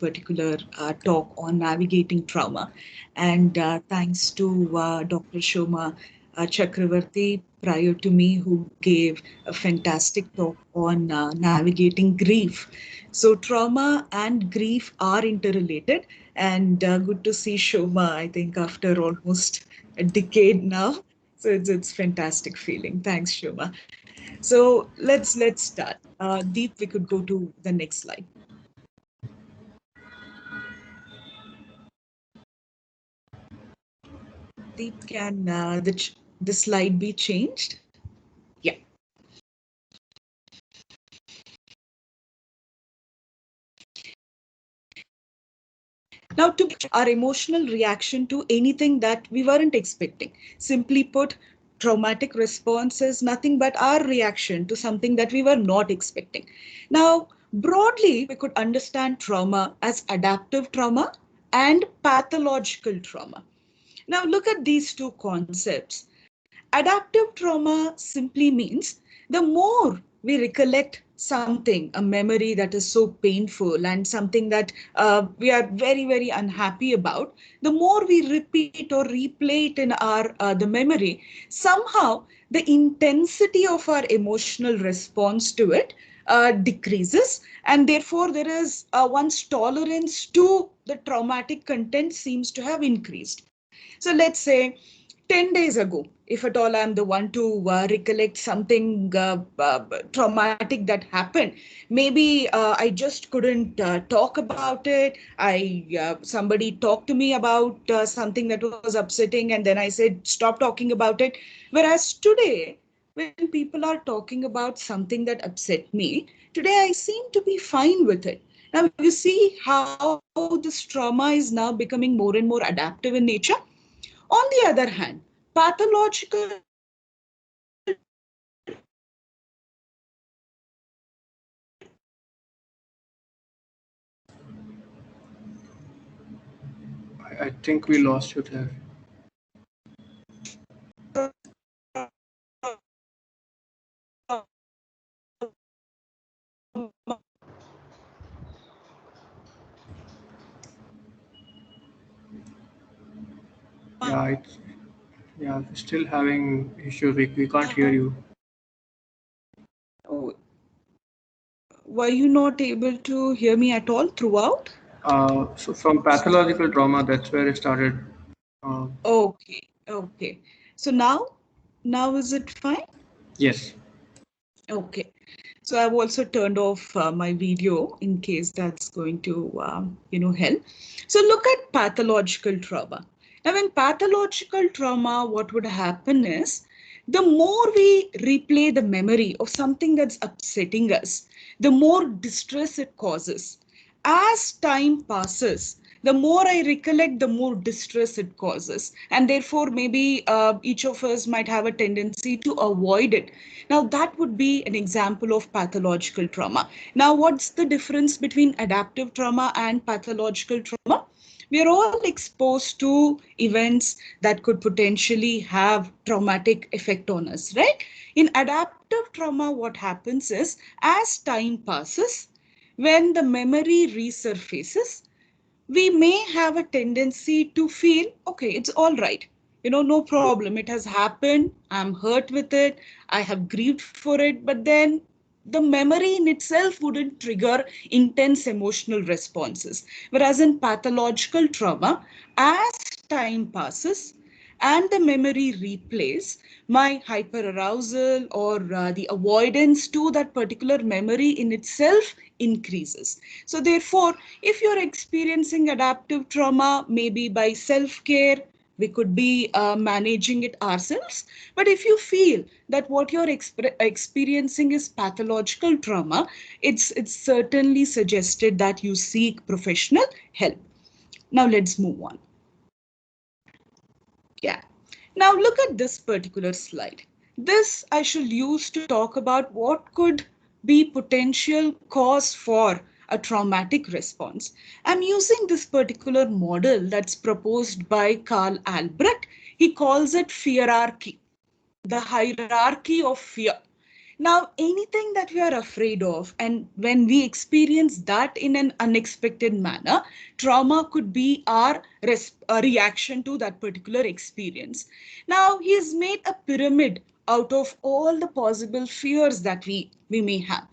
particular talk on navigating trauma. And thanks to Dr. Shoma Chakravarti prior to me, who gave a fantastic talk on navigating grief. So trauma and grief are interrelated, and good to see Shoma, I think, after almost a decade now. So it's fantastic feeling. Thanks, Shoma. So let's start. Deep, we could go to the next slide. Deep, can the slide be changed? Yeah. Now, to our emotional reaction to anything that we weren't expecting. Simply put, traumatic response is nothing but our reaction to something that we were not expecting. Now, broadly, we could understand trauma as adaptive trauma and pathological trauma. Now, look at these two concepts. Adaptive trauma simply means the more we recollect something, a memory that is so painful and something that we are very, very unhappy about, the more we repeat or replay it in our the memory, somehow the intensity of our emotional response to it decreases, and therefore there is one's tolerance to the traumatic content seems to have increased. So let's say 10 days ago, if at all I'm the one to recollect something traumatic that happened, maybe I just couldn't talk about it. Somebody talked to me about something that was upsetting, and then I said, stop talking about it. Whereas today, when people are talking about something that upset me, today I seem to be fine with it. Now, you see how this trauma is now becoming more and more adaptive in nature. On the other hand, pathological I think we lost you there. Yeah, we're still having issues. We can't hear you. Oh, were you not able to hear me at all throughout? So from pathological trauma, that's where it started. Uh, Okay. So now is it fine? yes. Okay. So I've also turned off my video in case that's going to, help. So look at pathological trauma. Now, in pathological trauma, what would happen is the more we replay the memory of something that's upsetting us, the more distress it causes. As time passes, the more I recollect, the more distress it causes. And therefore, maybe each of us might have a tendency to avoid it. Now, that would be an example of pathological trauma. Now, what's the difference between adaptive trauma and pathological trauma? We are all exposed to events that could potentially have traumatic effect on us, right? In adaptive trauma, what happens is as time passes, when the memory resurfaces, we may have a tendency to feel, okay, it's all right. No problem. It has happened. I'm hurt with it. I have grieved for it. But then the memory in itself wouldn't trigger intense emotional responses. Whereas in pathological trauma, as time passes, and the memory replays, my hyperarousal or the avoidance to that particular memory in itself increases. So therefore, if you're experiencing adaptive trauma, maybe by self-care, we could be managing it ourselves. But if you feel that what you're experiencing is pathological trauma, it's certainly suggested that you seek professional help. Now let's move on. Yeah. Now look at this particular slide. This I shall use to talk about what could be potential cause for a traumatic response. I'm using this particular model that's proposed by Carl Albrecht. He calls it feararchy, the hierarchy of fear. Now, anything that we are afraid of, and when we experience that in an unexpected manner, trauma could be our reaction to that particular experience. Now, he has made a pyramid out of all the possible fears that we may have.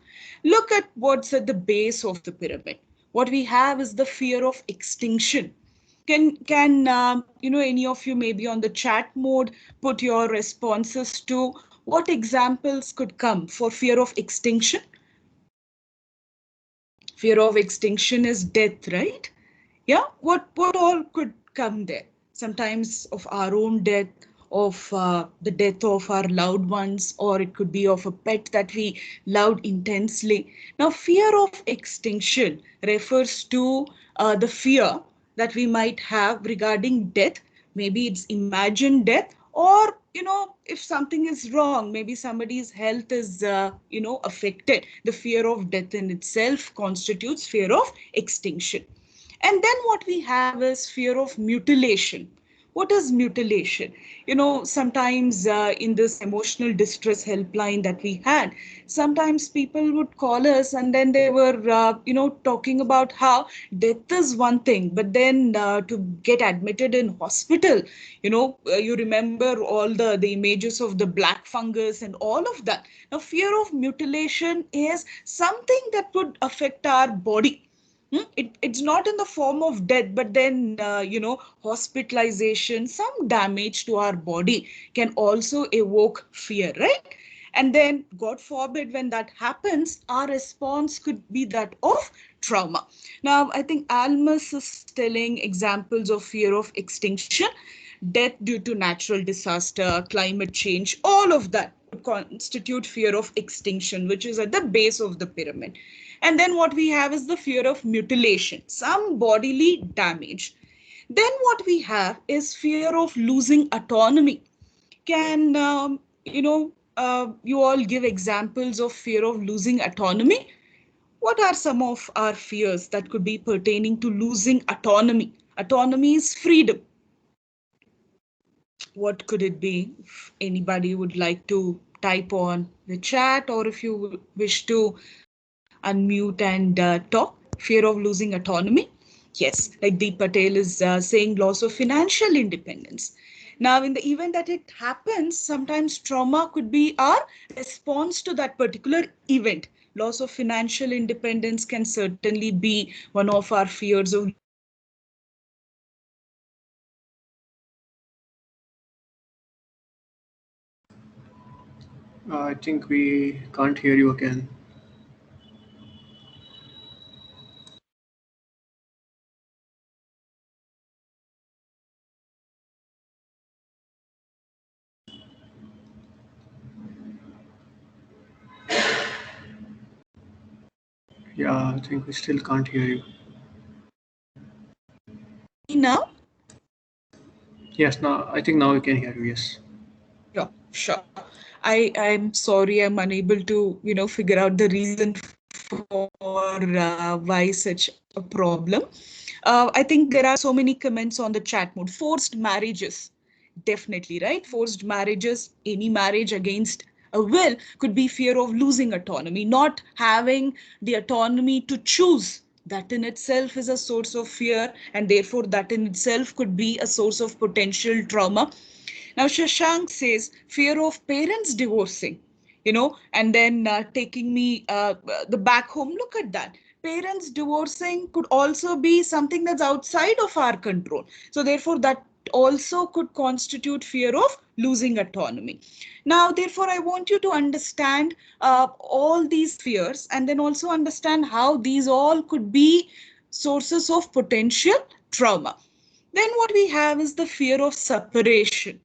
Look at what's at the base of the pyramid. What we have is the fear of extinction. Can any of you maybe on the chat mode put your responses to what examples could come for fear of extinction? Fear of extinction is death, right? Yeah, what all could come there? Sometimes of our own death, of the death of our loved ones, or it could be of a pet that we loved intensely. Now, fear of extinction refers to the fear that we might have regarding death. Maybe it's imagined death, or if something is wrong, maybe somebody's health is affected. The fear of death in itself constitutes fear of extinction. And then what we have is fear of mutilation. What is mutilation? Sometimes in this emotional distress helpline that we had, sometimes people would call us and then they were, talking about how death is one thing, but then to get admitted in hospital, you remember all the images of the black fungus and all of that. Now, fear of mutilation is something that could affect our body. It's not in the form of death, but then, hospitalization, some damage to our body can also evoke fear, right? And then, God forbid, when that happens, our response could be that of trauma. Now, I think Almus is telling examples of fear of extinction, death due to natural disaster, climate change, all of that would constitute fear of extinction, which is at the base of the pyramid. And then what we have is the fear of mutilation, some bodily damage. Then what we have is fear of losing autonomy. Can, you all give examples of fear of losing autonomy? What are some of our fears that could be pertaining to losing autonomy? Autonomy is freedom. What could it be? If anybody would like to type on the chat, or if you wish to unmute and talk. Fear of losing autonomy. Yes, like Deep Patel is saying, loss of financial independence. Now, in the event that it happens, sometimes trauma could be our response to that particular event. Loss of financial independence can certainly be one of our fears of I think we can't hear you again. Yeah, I think we still can't hear you. now. Yes, now I think now we can hear you. Yes. Yeah, sure. I'm sorry, I'm unable to, figure out the reason for why such a problem. I think there are so many comments on the chat mode. Forced marriages, definitely, right? Forced marriages, any marriage against a will could be fear of losing autonomy, not having the autonomy to choose. That in itself is a source of fear, and therefore that in itself could be a source of potential trauma. Now, Shashank says fear of parents divorcing, and then taking me the back home. Look at that. Parents divorcing could also be something that's outside of our control. So therefore, that also could constitute fear of losing autonomy. Now, therefore, I want you to understand all these fears and then also understand how these all could be sources of potential trauma. Then what we have is the fear of separation.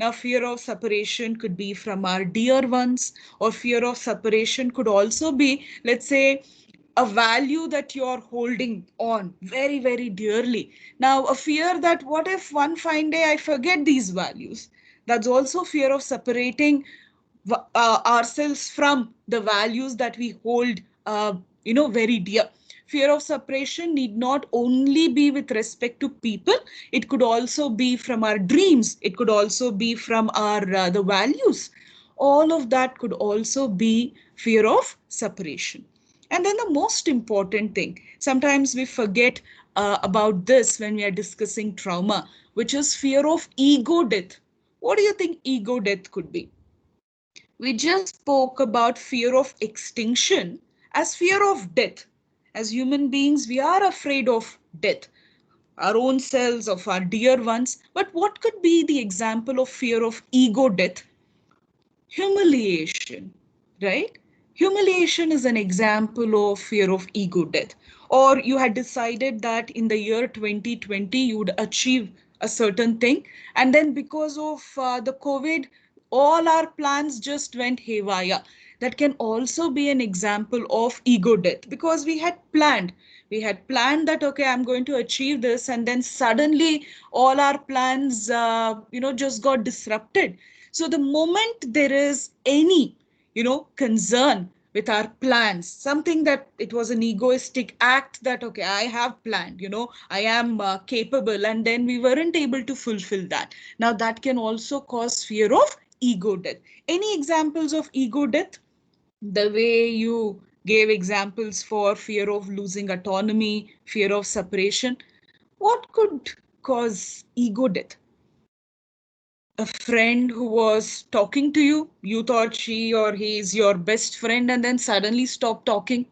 Now, fear of separation could be from our dear ones, or fear of separation could also be, let's say, a value that you're holding on very, very dearly. Now, a fear that what if one fine day I forget these values? That's also fear of separating ourselves from the values that we hold, very dear. Fear of separation need not only be with respect to people, it could also be from our dreams, it could also be from our the values all of that could also be fear of separation. And then the most important thing, sometimes we forget about this when we are discussing trauma, which is fear of ego death. What do you think ego death could be? We just spoke about fear of extinction as fear of death. As human beings, we are afraid of death, our own selves, of our dear ones. But what could be the example of fear of ego death? Humiliation, right? Humiliation is an example of fear of ego death. Or you had decided that in the year 2020 you would achieve a certain thing, and then because of the COVID, all our plans just went haywire. That can also be an example of ego death, because we had planned that, okay, I'm going to achieve this, and then suddenly all our plans just got disrupted. So the moment there is any, concern with our plans, something that it was an egoistic act that, okay, I have planned, I am capable, and then we weren't able to fulfill that. Now that can also cause fear of ego death. Any examples of ego death? The way you gave examples for fear of losing autonomy, fear of separation, what could cause ego death? A friend who was talking to you, you thought she or he is your best friend, and then suddenly stopped talking.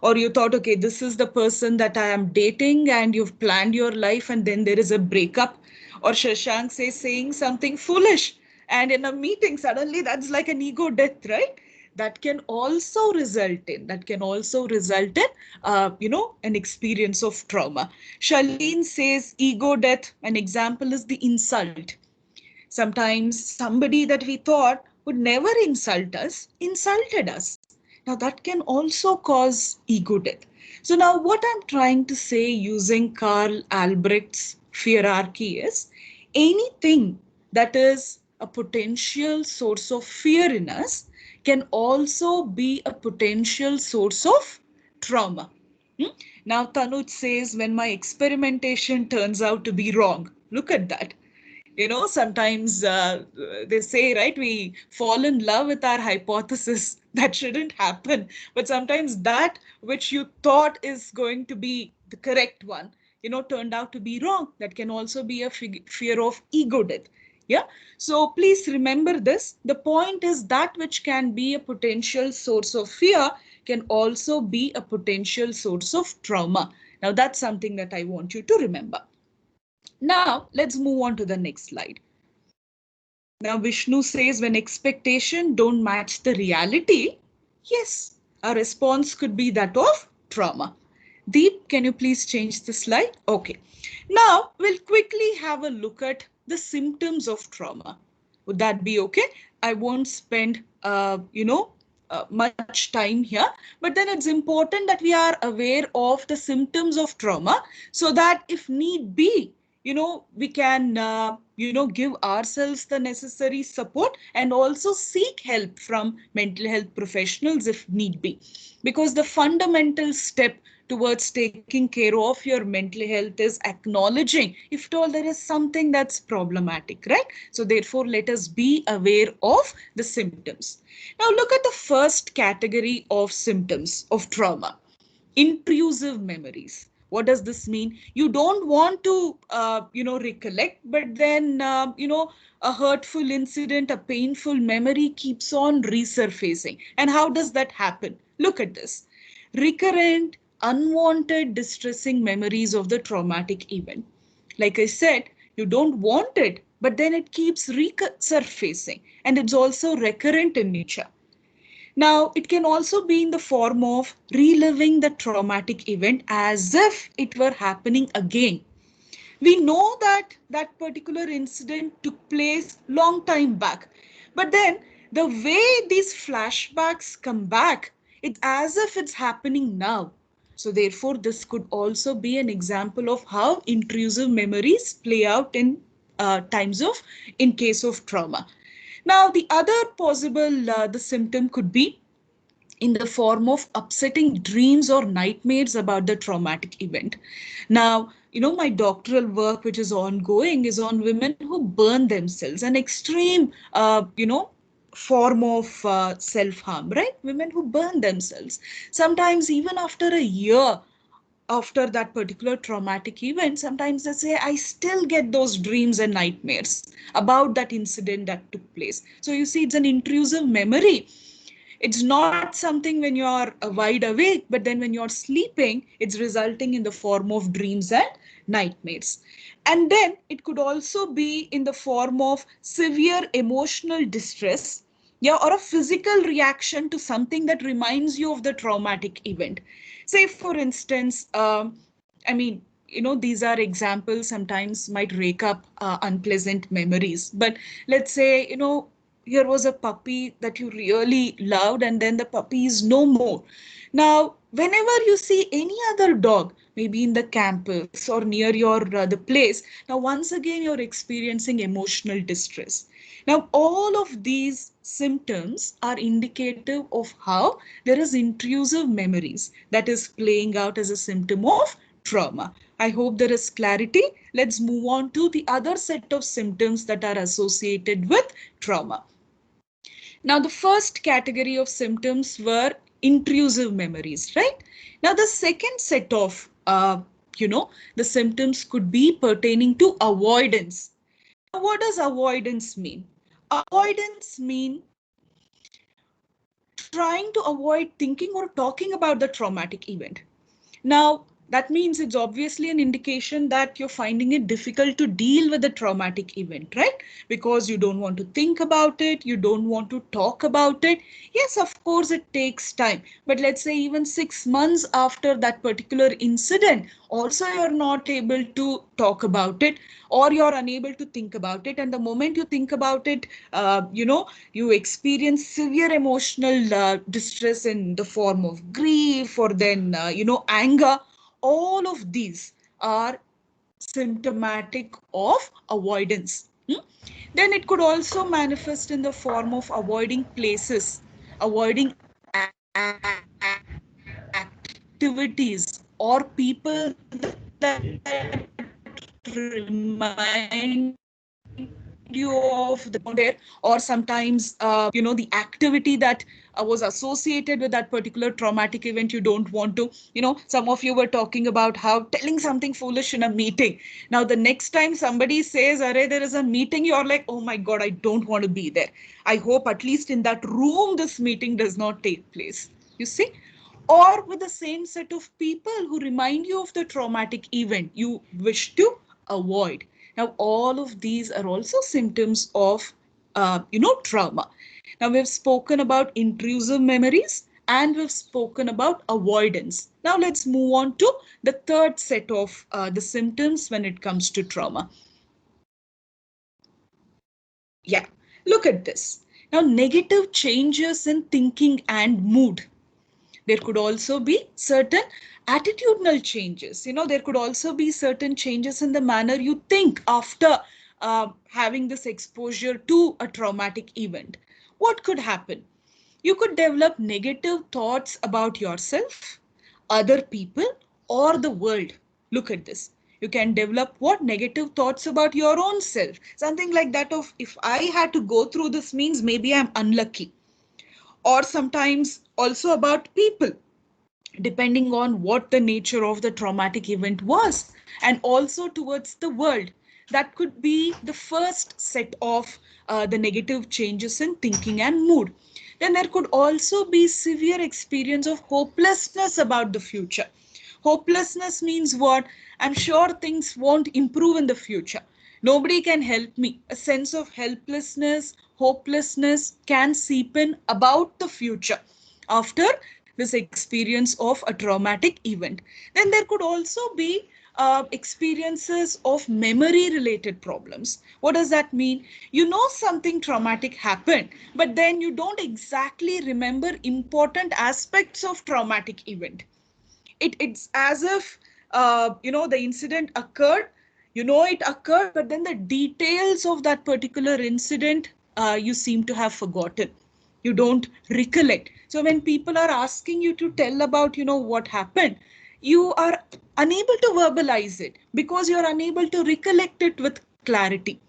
Or you thought, okay, this is the person that I am dating, and you've planned your life, and then there is a breakup. Or Shashank says saying something foolish, and in a meeting, suddenly that's like an ego death, right? That can also result in an experience of trauma. Shalene says ego death, an example is the insult. Sometimes somebody that we thought would never insult us insulted us. Now that can also cause ego death. So now what I'm trying to say using Karl Albrecht's hierarchy is anything that is a potential source of fear in us can also be a potential source of trauma. Hmm? Now Tanuj says, when my experimentation turns out to be wrong. Look at that. Sometimes they say, right, we fall in love with our hypothesis. That shouldn't happen. But sometimes that which you thought is going to be the correct one, turned out to be wrong. That can also be a fear of ego death. Yeah. So please remember this. The point is that which can be a potential source of fear can also be a potential source of trauma. Now that's something that I want you to remember. Now, let's move on to the next slide. Now, Vishnu says when expectation don't match the reality, yes, our response could be that of trauma. Deep, can you please change the slide? Okay. Now, we'll quickly have a look at the symptoms of trauma. Would that be okay? I won't spend, much time here, but then it's important that we are aware of the symptoms of trauma so that if need be, we can give ourselves the necessary support and also seek help from mental health professionals if need be, because the fundamental step towards taking care of your mental health is acknowledging if at all there is something that's problematic, right? So therefore let us be aware of the symptoms. Now look at the first category of symptoms of trauma: intrusive memories. What does this mean? You don't want to recollect, but then a hurtful incident, a painful memory keeps on resurfacing. And how does that happen? Look at this: recurrent unwanted distressing memories of the traumatic event. Like I said, you don't want it, but then it keeps resurfacing, and it's also recurrent in nature. Now, it can also be in the form of reliving the traumatic event as if it were happening again. We know that that particular incident took place long time back, but then the way these flashbacks come back, it's as if it's happening now. So therefore, this could also be an example of how intrusive memories play out in in case of trauma. Now, the other possible the symptom could be in the form of upsetting dreams or nightmares about the traumatic event. Now, my doctoral work, which is ongoing, is on women who burn themselves, an extreme, form of self-harm, right? Women who burn themselves. Sometimes even after a year after that particular traumatic event, sometimes they say, I still get those dreams and nightmares about that incident that took place. So you see, it's an intrusive memory. It's not something when you're wide awake, but then when you're sleeping, it's resulting in the form of dreams and nightmares. And then it could also be in the form of severe emotional distress, yeah, or a physical reaction to something that reminds you of the traumatic event. Say, for instance, I mean, these are examples sometimes might rake up unpleasant memories. But let's say, here was a puppy that you really loved, and then the puppy is no more. Now, whenever you see any other dog, maybe in the campus or near your the place, now once again you're experiencing emotional distress. Now, all of these symptoms are indicative of how there is intrusive memories that is playing out as a symptom of trauma. I hope there is clarity. Let's move on to the other set of symptoms that are associated with trauma. Now, the first category of symptoms were intrusive memories, right? Now, the second set of, the symptoms could be pertaining to avoidance. Now, what does avoidance mean? Avoidance mean trying to avoid thinking or talking about the traumatic event. Now, that means it's obviously an indication that you're finding it difficult to deal with the traumatic event, right? Because you don't want to think about it, you don't want to talk about it. Yes, of course, it takes time. But let's say even 6 months after that particular incident, also you're not able to talk about it, or you're unable to think about it. And the moment you think about it, you experience severe emotional distress in the form of grief, or then, anger. All of these are symptomatic of avoidance. Then it could also manifest in the form of avoiding places, avoiding activities or people that remind you of the there, or sometimes the activity that was associated with that particular traumatic event you don't want to. Some of you were talking about how telling something foolish in a meeting. Now the next time somebody says, "Arey, there is a meeting," you're like, "Oh my god, I don't want to be there. I hope at least in that room this meeting does not take place." You see? Or with the same set of people who remind you of the traumatic event you wish to avoid. Now, all of these are also symptoms of, trauma. Now, we've spoken about intrusive memories and we've spoken about avoidance. Now, let's move on to the third set of the symptoms when it comes to trauma. Yeah, look at this. Now, negative changes in thinking and mood. There could also be certain attitudinal changes. There could also be certain changes in the manner you think after having this exposure to a traumatic event. What could happen? You could develop negative thoughts about yourself, other people, or the world. Look at this. You can develop what? Negative thoughts about your own self. Something like that of, if I had to go through this means maybe I'm unlucky. Or sometimes also about people, depending on what the nature of the traumatic event was, and also towards the world. That could be the first set of the negative changes in thinking and mood. Then there could also be severe experience of hopelessness about the future. Hopelessness means what? I'm sure things won't improve in the future. Nobody can help me. A sense of helplessness, hopelessness can seep in about the future after this experience of a traumatic event. Then there could also be experiences of memory related problems. What does that mean? Something traumatic happened, but then you don't exactly remember important aspects of traumatic event. It's as if the incident occurred, it occurred, but then the details of that particular incident you seem to have forgotten. You don't recollect. So when people are asking you to tell about what happened, you are unable to verbalize it because you're unable to recollect it with clarity.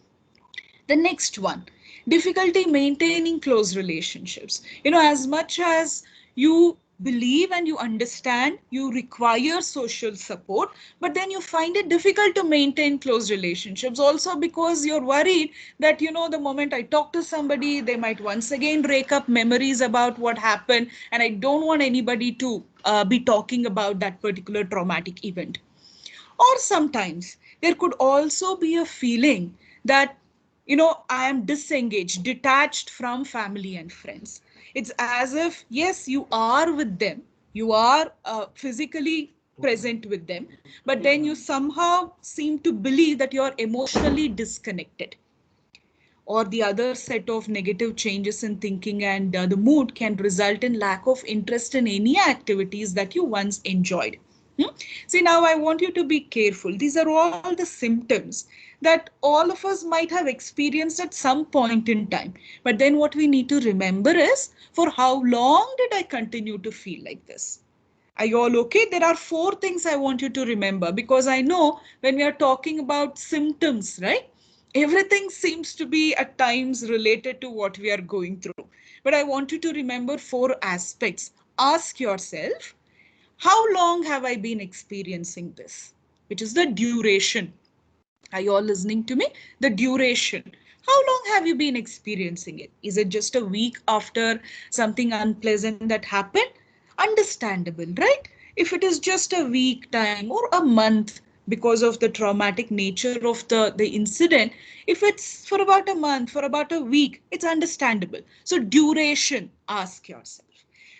The next one, Difficulty maintaining close relationships. As much as you believe and you understand you require social support, but then you find it difficult to maintain close relationships also because you're worried that, the moment I talk to somebody, they might once again rake up memories about what happened, and I don't want anybody to be talking about that particular traumatic event. Or sometimes there could also be a feeling that, I am disengaged, detached from family and friends. It's as if, yes, you are with them, you are physically present with them, but then you somehow seem to believe that you're emotionally disconnected. Or the other set of negative changes in thinking and the mood can result in lack of interest in any activities that you once enjoyed. Hmm? See, now I want you to be careful. These are all the symptoms that all of us might have experienced at some point in time. But then what we need to remember is, for how long did I continue to feel like this? Are you all okay? There are 4 things I want you to remember, because I know when we are talking about symptoms, right? Everything seems to be at times related to what we are going through. But I want you to remember 4 aspects. Ask yourself, how long have I been experiencing this? Which is the duration. Are you all listening to me? The duration. How long have you been experiencing it? Is it just a week after something unpleasant that happened? Understandable, right? If it is just a week time or a month because of the traumatic nature of the incident, if it's for about a month, for about a week, it's understandable. So duration, ask yourself.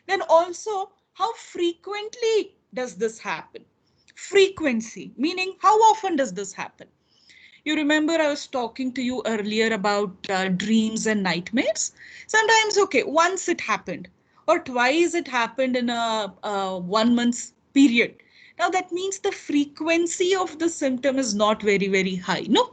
Then also, how frequently does this happen? Frequency, meaning how often does this happen? You remember I was talking to you earlier about dreams and nightmares? Sometimes, okay, once it happened or twice it happened in a 1 month period. Now that means the frequency of the symptom is not very, very high. No?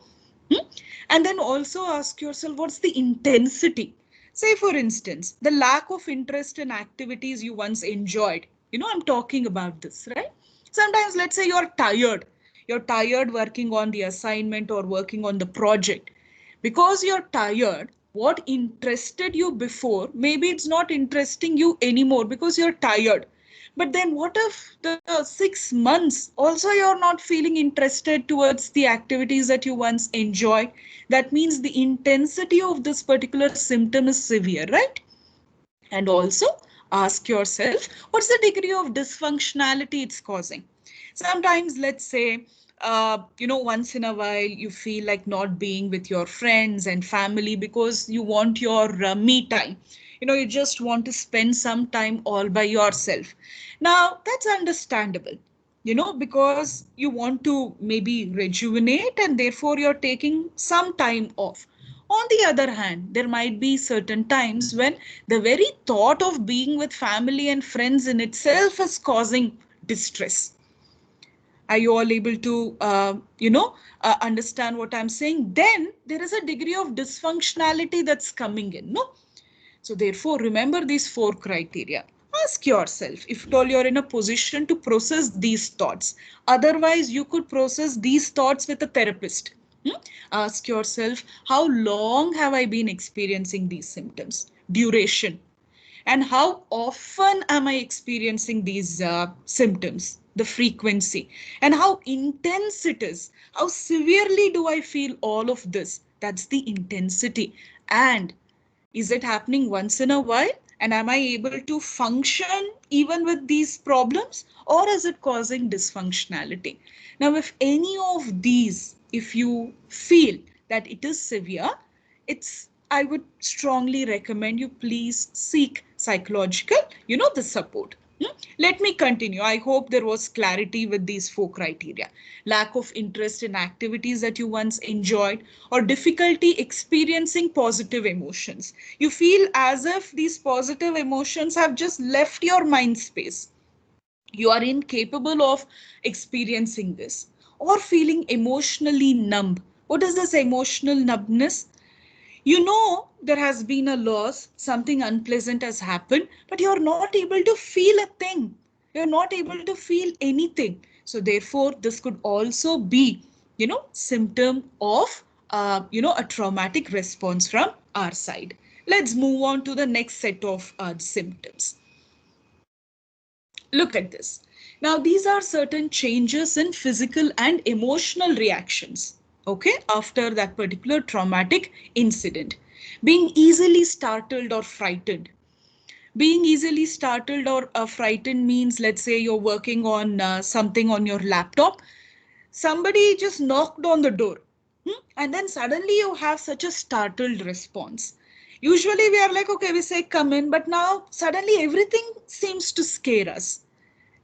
Hmm? And then also ask yourself, what's the intensity? Say, for instance, the lack of interest in activities you once enjoyed. I'm talking about this, right? Sometimes, let's say you're tired. You're tired working on the assignment or working on the project. Because you're tired, what interested you before, maybe it's not interesting you anymore because you're tired. But then what if the 6 months also you're not feeling interested towards the activities that you once enjoyed? That means the intensity of this particular symptom is severe, right? And also ask yourself, what's the degree of dysfunctionality it's causing? Sometimes, let's say, once in a while you feel like not being with your friends and family because you want your me time. You just want to spend some time all by yourself. Now, that's understandable, because you want to maybe rejuvenate and therefore you're taking some time off. On the other hand, there might be certain times when the very thought of being with family and friends in itself is causing distress. Are you all able to, understand what I'm saying? Then there is a degree of dysfunctionality that's coming in, no? So therefore, remember these 4 criteria. Ask yourself if at all you're in a position to process these thoughts. Otherwise, you could process these thoughts with a therapist. Ask yourself, how long have I been experiencing these symptoms? Duration. And how often am I experiencing these symptoms? The frequency. And how intense it is. How severely do I feel all of this? That's the intensity. And is it happening once in a while? And am I able to function even with these problems? Or is it causing dysfunctionality? Now, if any of these, if you feel that it is severe, I would strongly recommend you please seek psychological, the support. Let me continue. I hope there was clarity with these 4 criteria. Lack of interest in activities that you once enjoyed, or difficulty experiencing positive emotions. You feel as if these positive emotions have just left your mind space. You are incapable of experiencing this, or feeling emotionally numb. What is this emotional numbness? There has been a loss, something unpleasant has happened, but you're not able to feel a thing. You're not able to feel anything. So therefore, this could also be, symptom of, a traumatic response from our side. Let's move on to the next set of symptoms. Look at this. Now, these are certain changes in physical and emotional reactions, okay, after that particular traumatic incident. Being easily startled or frightened. Being easily startled or frightened means, let's say you're working on something on your laptop. Somebody just knocked on the door, and then suddenly you have such a startled response. Usually we are like, okay, we say come in, but now suddenly everything seems to scare us.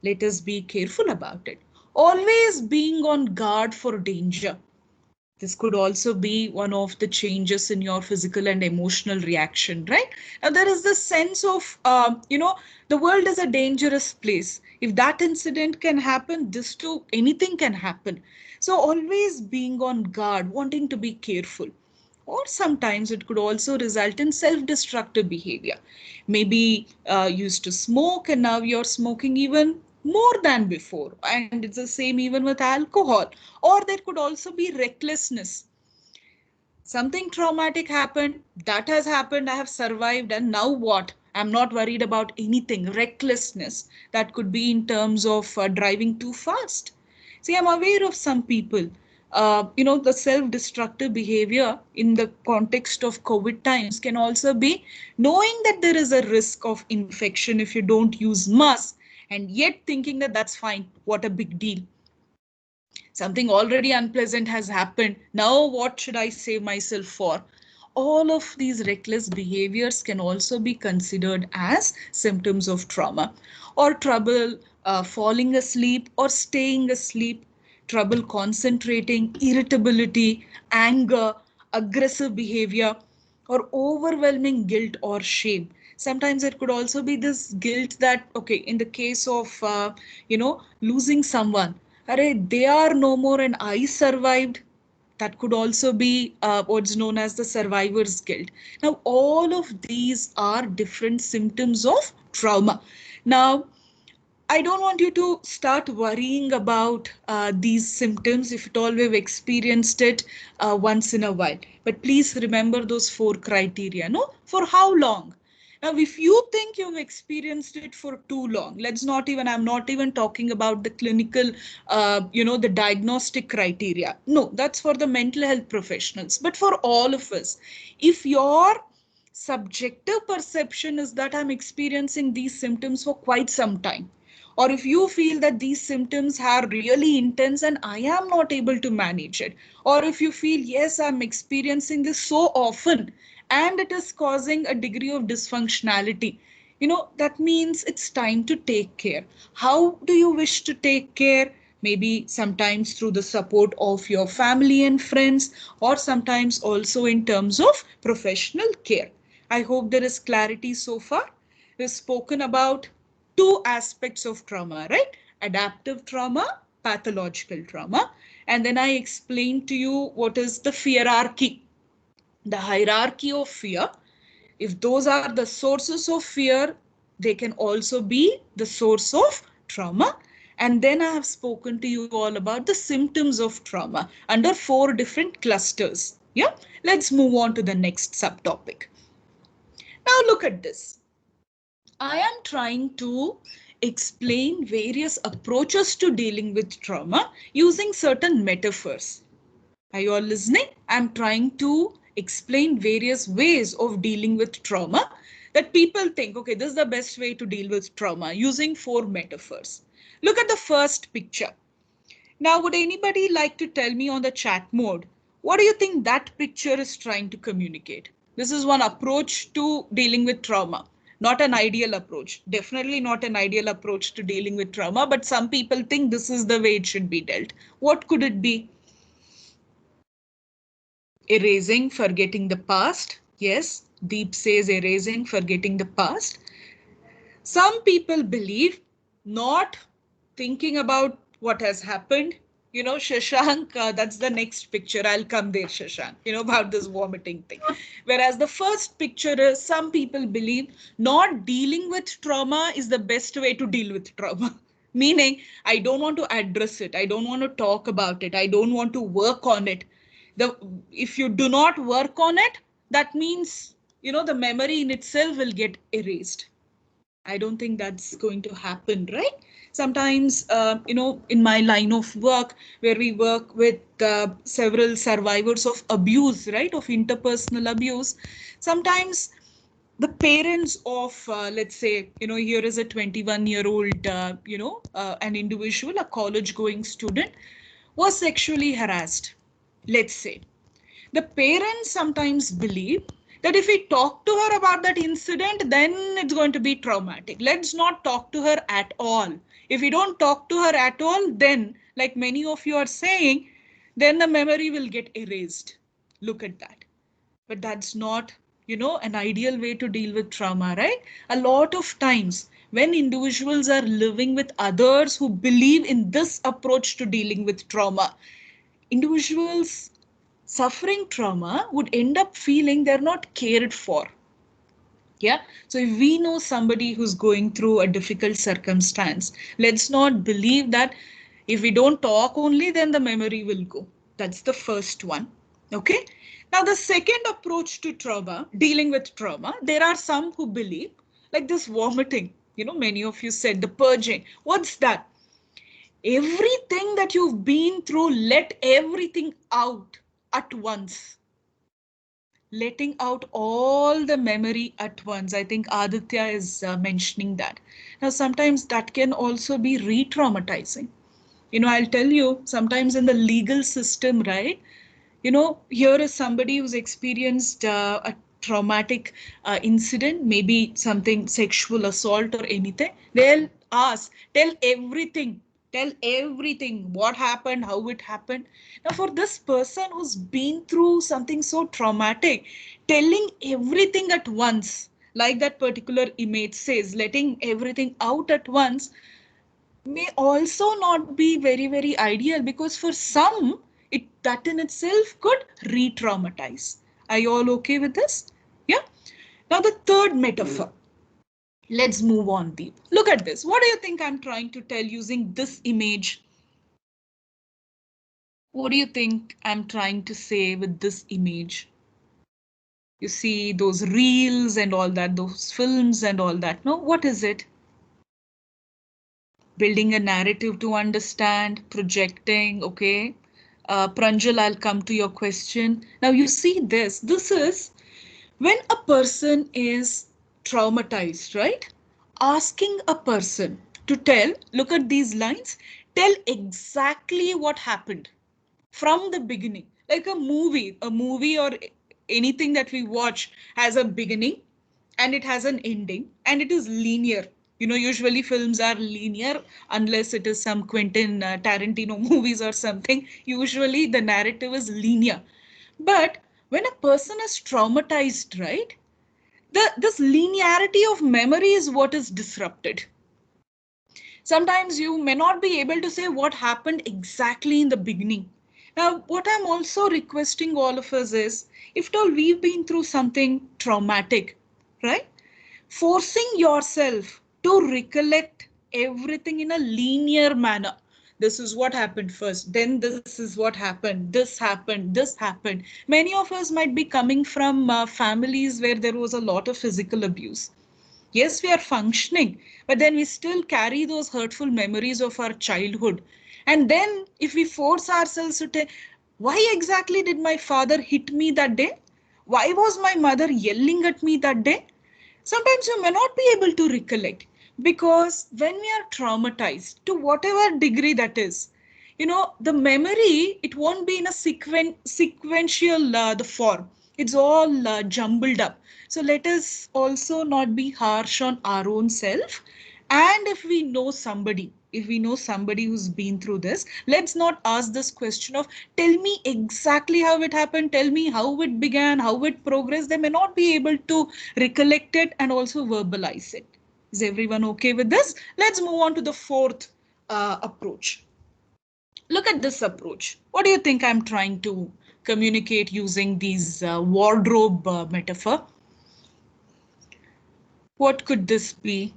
Let us be careful about it. Always being on guard for danger. This could also be one of the changes in your physical and emotional reaction, right? Now, there is this sense of, the world is a dangerous place. If that incident can happen, this too, anything can happen. So, always being on guard, wanting to be careful. Or sometimes it could also result in self-destructive behavior. Maybe used to smoke and now you're smoking even more than before. And it's the same even with alcohol. Or there could also be recklessness. Something traumatic happened, that has happened, I have survived, and now what? I'm not worried about anything. Recklessness. That could be in terms of driving too fast. See, I'm aware of some people, the self-destructive behavior in the context of COVID times can also be knowing that there is a risk of infection if you don't use mask, and yet thinking that that's fine. What a big deal. Something already unpleasant has happened. Now what should I save myself for? All of these reckless behaviors can also be considered as symptoms of trauma, or trouble falling asleep or staying asleep, trouble concentrating, irritability, anger, aggressive behavior, or overwhelming guilt or shame. Sometimes it could also be this guilt that, okay, in the case of, losing someone, they are no more and I survived. That could also be what's known as the survivor's guilt. Now, all of these are different symptoms of trauma. Now, I don't want you to start worrying about these symptoms if at all we've experienced it once in a while. But please remember those 4 criteria. No, for how long? Now, if you think you've experienced it for too long, I'm not even talking about the clinical, the diagnostic criteria. No, that's for the mental health professionals. But for all of us, if your subjective perception is that I'm experiencing these symptoms for quite some time, or if you feel that these symptoms are really intense and I am not able to manage it, or if you feel, yes, I'm experiencing this so often and it is causing a degree of dysfunctionality, that means it's time to take care. How do you wish to take care? Maybe sometimes through the support of your family and friends, or sometimes also in terms of professional care. I hope there is clarity so far. We've spoken about 2 aspects of trauma, right? Adaptive trauma, pathological trauma. And then I explained to you what is the hierarchy, the hierarchy of fear. If those are the sources of fear, they can also be the source of trauma. And then I have spoken to you all about the symptoms of trauma under 4 different clusters. Yeah, let's move on to the next subtopic. Now look at this. I am trying to explain various approaches to dealing with trauma using certain metaphors. Are you all listening? I'm trying to explain various ways of dealing with trauma that people think, okay, this is the best way to deal with trauma using 4 metaphors. Look at the first picture. Now, would anybody like to tell me on the chat mode, what do you think that picture is trying to communicate? This is one approach to dealing with trauma, not an ideal approach. Definitely not an ideal approach to dealing with trauma, but some people think this is the way it should be dealt. What could it be? Erasing, forgetting the past. Yes, Deep says erasing, forgetting the past. Some people believe not thinking about what has happened. Shashank, that's the next picture. I'll come there, Shashank, about this vomiting thing. Whereas the first picture is some people believe not dealing with trauma is the best way to deal with trauma. Meaning, I don't want to address it. I don't want to talk about it. I don't want to work on it. If you do not work on it, that means, the memory in itself will get erased. I don't think that's going to happen, right? Sometimes, in my line of work, where we work with several survivors of abuse, right, of interpersonal abuse, sometimes the parents of, let's say, here is a 21-year-old, an individual, a college-going student, was sexually harassed, let's say. The parents sometimes believe that if we talk to her about that incident, then it's going to be traumatic. Let's not talk to her at all. If we don't talk to her at all, then, like many of you are saying, then the memory will get erased. Look at that. But that's not, an ideal way to deal with trauma, right? A lot of times when individuals are living with others who believe in this approach to dealing with trauma, individuals suffering trauma would end up feeling they're not cared for. Yeah. So if we know somebody who's going through a difficult circumstance, let's not believe that if we don't talk only, then the memory will go. That's the first one. Okay. Now, the second approach to trauma, dealing with trauma, there are some who believe like this vomiting. Many of you said the purging. What's that? Everything that you've been through, let everything out at once. Letting out all the memory at once. I think Aditya is mentioning that. Now, sometimes that can also be re-traumatizing. I'll tell you, sometimes in the legal system, right? Here is somebody who's experienced a traumatic incident, maybe something sexual assault or anything. They'll ask, tell everything, what happened, how it happened. Now, for this person who's been through something so traumatic, telling everything at once, like that particular image says, letting everything out at once, may also not be very, very ideal, because for some, that in itself could re-traumatize. Are you all okay with this? Yeah. Now, the third metaphor. Let's move on deep. Look at this. What do you think I'm trying to tell using this image? What do you think I'm trying to say with this image? You see those reels and all that, those films and all that. No, what is it? Building a narrative to understand, projecting, okay? Pranjal, I'll come to your question. Now you see this. This is when a person is traumatized, right? Asking a person to tell, look at these lines, tell exactly what happened from the beginning. Like a movie or anything that we watch has a beginning and it has an ending and it is linear. Usually films are linear unless it is some Quentin Tarantino movies or something. Usually the narrative is linear. But when a person is traumatized, right, this linearity of memory is what is disrupted. Sometimes you may not be able to say what happened exactly in the beginning. Now, what I'm also requesting all of us is, if at all we've been through something traumatic, right? Forcing yourself to recollect everything in a linear manner. This is what happened first, then this is what happened, this happened, this happened. Many of us might be coming from families where there was a lot of physical abuse. Yes, we are functioning, but then we still carry those hurtful memories of our childhood. And then if we force ourselves to tell, why exactly did my father hit me that day? Why was my mother yelling at me that day? Sometimes you may not be able to recollect, because when we are traumatized to whatever degree that is, the memory, it won't be in a sequential the form. It's all jumbled up. So let us also not be harsh on our own self. And if we know somebody who's been through this, let's not ask this question of, tell me exactly how it happened, tell me how it began, how it progressed. They may not be able to recollect it and also verbalize it. Is everyone okay with this? Let's move on to the fourth approach. Look at this approach. What do you think I'm trying to communicate using these wardrobe metaphor? What could this be?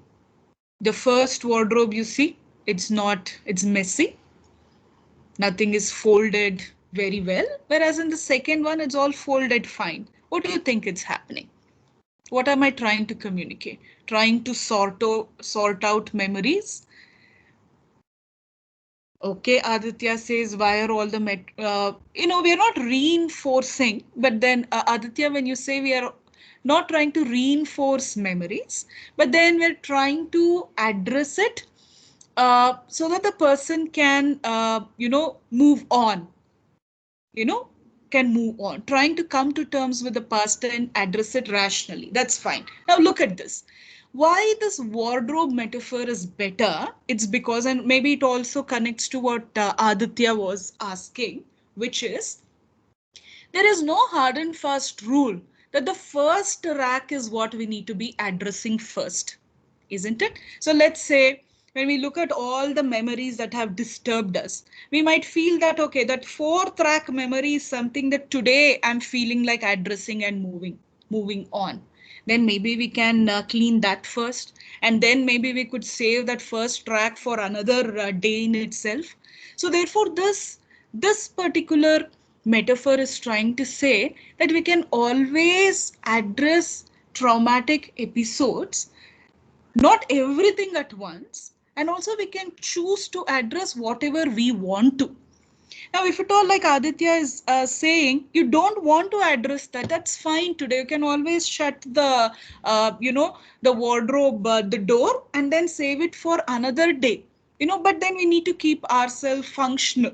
The first wardrobe, you see, it's messy. Nothing is folded very well. Whereas in the second one, it's all folded fine. What do you think is happening? What am I trying to communicate? Trying to sort out memories? Okay, Aditya says, why are all the, we are not reinforcing, but then Aditya, when you say we are not trying to reinforce memories, but then we're trying to address it so that the person can, move on, can move on, trying to come to terms with the past and address it rationally. That's fine. Now look at this. Why this wardrobe metaphor is better? It's because, and maybe it also connects to what Aditya was asking, which is there is no hard and fast rule that the first rack is what we need to be addressing first, isn't it? So let's say when we look at all the memories that have disturbed us, we might feel that, okay, that fourth rack memory is something that today I'm feeling like addressing and moving on. Then maybe we can clean that first, and then maybe we could save that first track for another day in itself. So therefore, this particular metaphor is trying to say that we can always address traumatic episodes, not everything at once, and also we can choose to address whatever we want to. Now, if at all, like Aditya is saying, you don't want to address that, that's fine today. You can always shut the, the wardrobe, the door, and then save it for another day. But then we need to keep ourselves functional.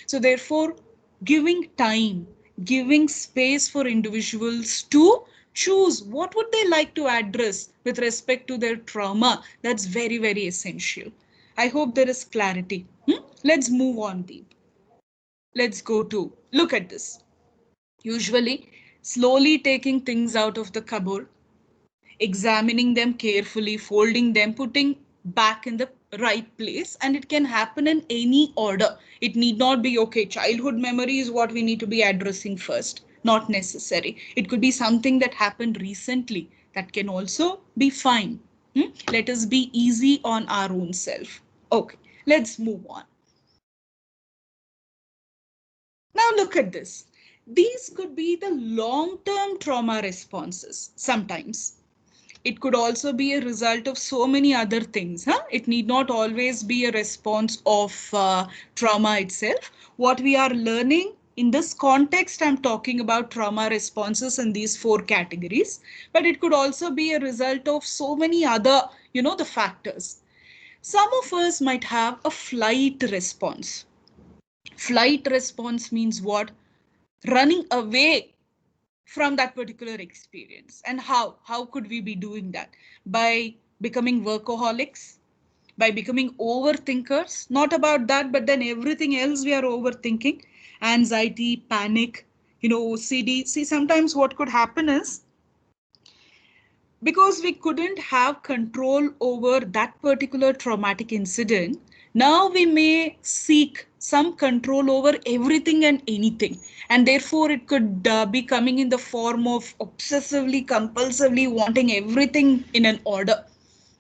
So therefore, giving time, giving space for individuals to choose what would they like to address with respect to their trauma, that's very, very essential. I hope there is clarity. Let's move on, Deep. Let's go to look at this. Usually, slowly taking things out of the cupboard, examining them carefully, folding them, putting back in the right place, and it can happen in any order. It need not be, okay, childhood memory is what we need to be addressing first. Not necessary. It could be something that happened recently. That can also be fine. Let us be easy on our own self. Okay, let's move on. Now look at this. These could be the long-term trauma responses sometimes. It could also be a result of so many other things. It need not always be a response of trauma itself. What we are learning in this context, I'm talking about trauma responses in these 4 categories, but it could also be a result of so many other, the factors. Some of us might have a flight response. Flight response means what? Running away from that particular experience. And how could we be doing that? By becoming workaholics, by becoming overthinkers. Not about that, but then everything else we are overthinking. Anxiety, panic, OCD. See, sometimes what could happen is, because we couldn't have control over that particular traumatic incident, now we may seek some control over everything and anything. And therefore, it could be coming in the form of obsessively, compulsively wanting everything in an order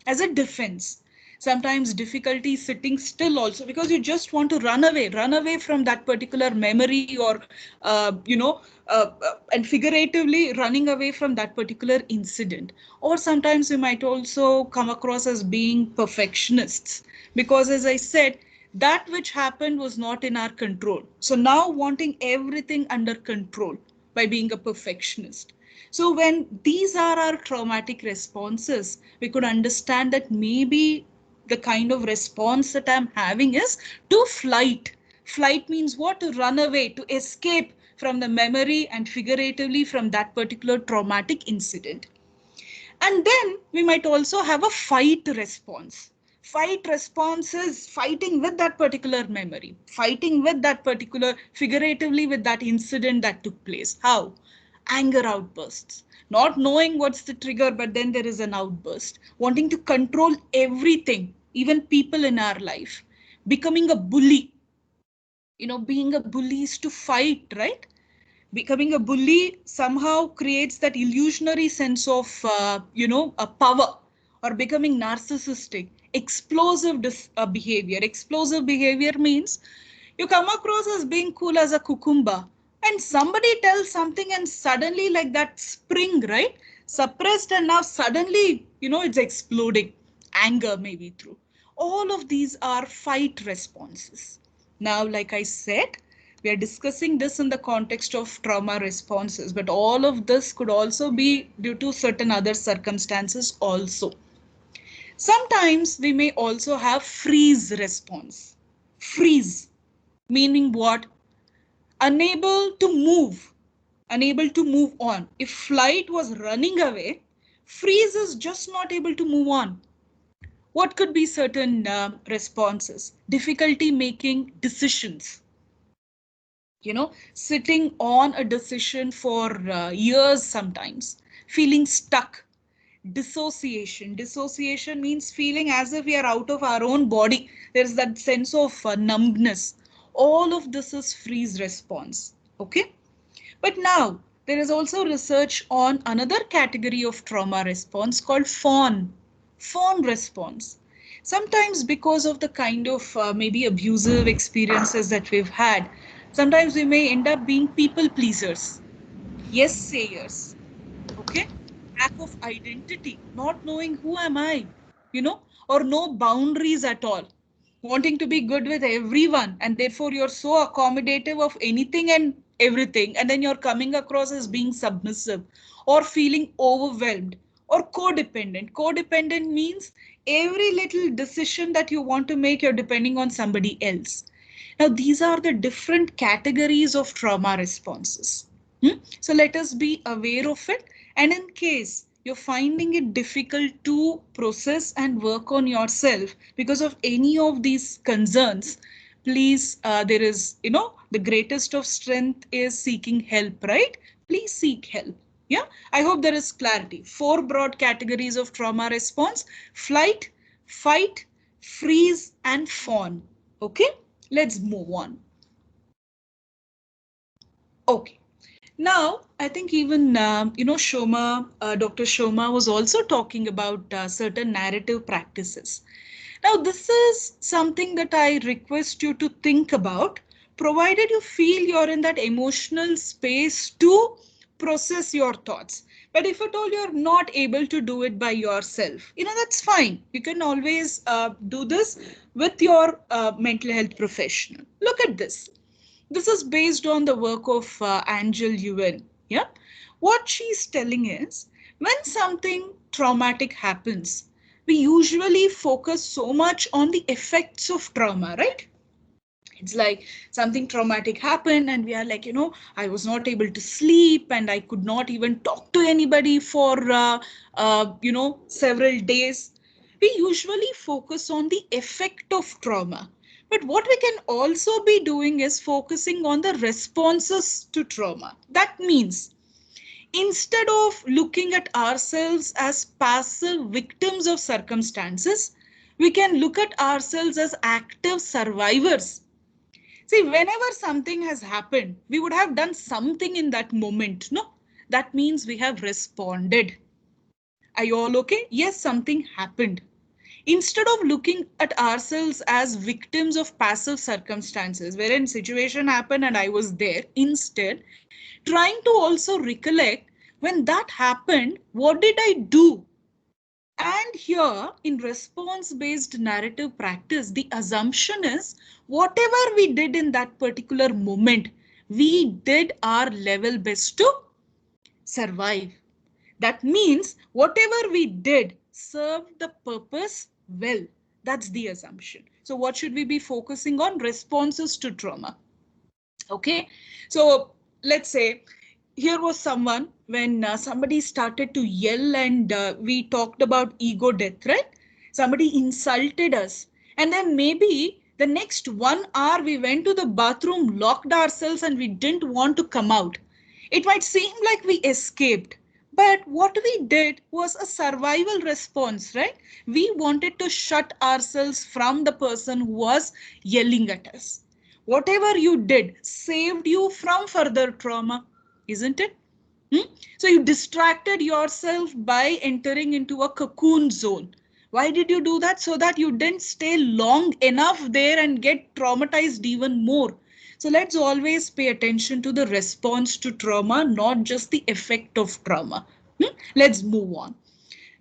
as a defense. Sometimes difficulty sitting still also, because you just want to run away from that particular memory, or and figuratively running away from that particular incident. Or sometimes we might also come across as being perfectionists, because as I said, that which happened was not in our control. So now wanting everything under control by being a perfectionist. So when these are our traumatic responses, we could understand that maybe the kind of response that I'm having is to flight. Flight means what? To run away, to escape from the memory, and figuratively from that particular traumatic incident. And then we might also have a fight response. Fight response is fighting with that particular memory, fighting with that particular, figuratively with that incident that took place. How? Anger outbursts. Not knowing what's the trigger, but then there is an outburst. Wanting to control everything, even people in our life. Becoming a bully. Being a bully is to fight, right? Becoming a bully somehow creates that illusionary sense of, a power. Or becoming narcissistic, explosive behavior. Explosive behavior means you come across as being cool as a cucumber, And somebody tells something and suddenly like that spring, right? Suppressed and now suddenly, it's exploding. Anger maybe through. All of these are fight responses. Now, like I said, we are discussing this in the context of trauma responses, but all of this could also be due to certain other circumstances also. Sometimes we may also have freeze response. Freeze, meaning what? Unable to move, unable to move on. If flight was running away, freeze is just not able to move on. What could be certain responses? Difficulty making decisions. Sitting on a decision for years sometimes, feeling stuck. Dissociation means feeling as if we are out of our own body. There's that sense of numbness. All of this is freeze response. Okay. But now there is also research on another category of trauma response called fawn response. Sometimes because of the kind of maybe abusive experiences that we've had, sometimes we may end up being people pleasers, yes sayers, okay, lack of identity, not knowing who am I, or no boundaries at all, wanting to be good with everyone, and therefore you're so accommodative of anything and everything, and then you're coming across as being submissive or feeling overwhelmed or codependent. Codependent means every little decision that you want to make, you're depending on somebody else. Now, these are the different categories of trauma responses. So let us be aware of it. And in case you're finding it difficult to process and work on yourself because of any of these concerns, please, there is, the greatest of strength is seeking help, right? Please seek help. Yeah, I hope there is clarity. 4 broad categories of trauma response: flight, fight, freeze, and fawn. Okay, let's move on. Okay. Now, I think even, Shoma, Dr. Shoma was also talking about certain narrative practices. Now, this is something that I request you to think about, provided you feel you're in that emotional space to process your thoughts. But if at all you're not able to do it by yourself, that's fine. You can always do this with your mental health professional. Look at this. This is based on the work of Angel Yuan. Yeah, what she's telling is, when something traumatic happens, we usually focus so much on the effects of trauma, right? It's like something traumatic happened and we are like, I was not able to sleep and I could not even talk to anybody for, several days. We usually focus on the effect of trauma. But what we can also be doing is focusing on the responses to trauma. That means instead of looking at ourselves as passive victims of circumstances, we can look at ourselves as active survivors. See, whenever something has happened, we would have done something in that moment. No, that means we have responded. Are you all okay? Yes, something happened. Instead of looking at ourselves as victims of passive circumstances, wherein situation happened and I was there, instead, trying to also recollect when that happened, what did I do? And here in response-based narrative practice, the assumption is whatever we did in that particular moment, we did our level best to survive. That means whatever we did served the purpose well. That's the assumption. So what should we be focusing on? Responses to trauma. Okay, so let's say here was someone when somebody started to yell and we talked about ego death, right? Somebody insulted us. And then maybe the next 1 hour we went to the bathroom, locked ourselves and we didn't want to come out. It might seem like we escaped. But what we did was a survival response, right? We wanted to shut ourselves from the person who was yelling at us. Whatever you did saved you from further trauma, isn't it? So you distracted yourself by entering into a cocoon zone. Why did you do that? So that you didn't stay long enough there and get traumatized even more. So let's always pay attention to the response to trauma, not just the effect of trauma. Let's move on.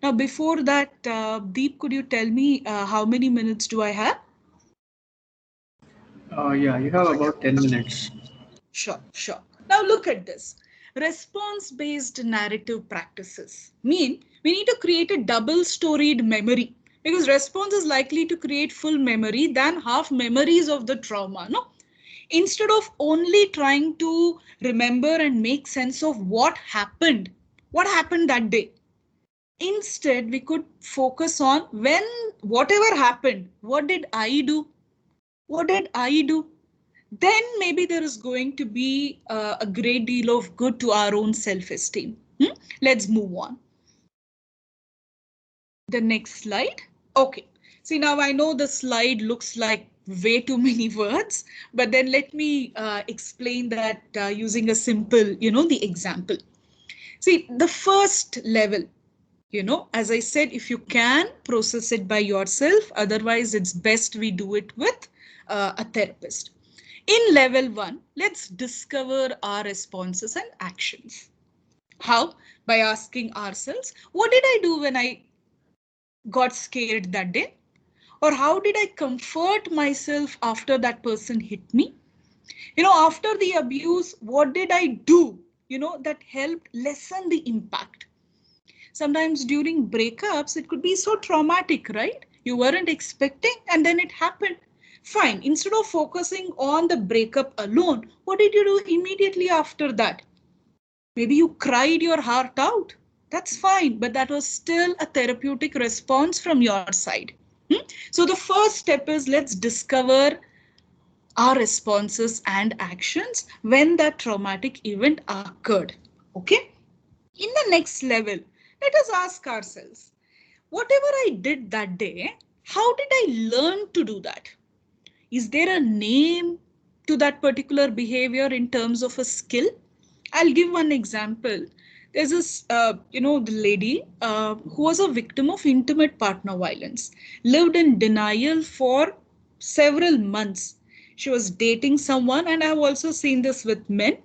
Now, before that, Deep, could you tell me how many minutes do I have? Yeah, you have about 10 minutes. Sure, sure. Now look at this. Response-based narrative practices mean we need to create a double-storied memory, because response is likely to create full memory than half memories of the trauma. No, instead of only trying to remember and make sense of what happened that day. Instead, we could focus on when whatever happened, what did I do? What did I do? Then maybe there is going to be a great deal of good to our own self-esteem. Let's move on. The next slide. Okay. See, now I know the slide looks like way too many words, but then let me explain that using a simple, the example. See, the first level, as I said, if you can process it by yourself, otherwise it's best we do it with a therapist. In level 1, let's discover our responses and actions. How? By asking ourselves, what did I do when I got scared that day? Or how did I comfort myself after that person hit me? After the abuse, what did I do? That helped lessen the impact. Sometimes during breakups, it could be so traumatic, right? You weren't expecting and then it happened. Fine. Instead of focusing on the breakup alone, what did you do immediately after that? Maybe you cried your heart out. That's fine, but that was still a therapeutic response from your side. So the first step is let's discover our responses and actions when that traumatic event occurred. Okay? In the next level, let us ask ourselves, whatever I did that day, how did I learn to do that? Is there a name to that particular behavior in terms of a skill? I'll give one example. There's this, the lady who was a victim of intimate partner violence, lived in denial for several months. She was dating someone, and I've also seen this with men,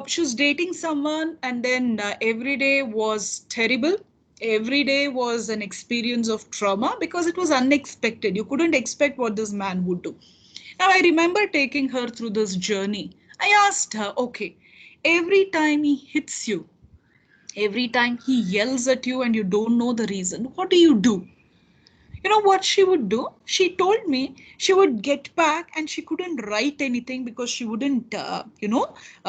she was dating someone, and then every day was terrible. Every day was an experience of trauma because it was unexpected. You couldn't expect what this man would do. Now, I remember taking her through this journey. I asked her, okay, every time he hits you, every time he yells at you and you don't know the reason, what do you do? You know what she would do? She told me she would get back and she couldn't write anything because she wouldn't,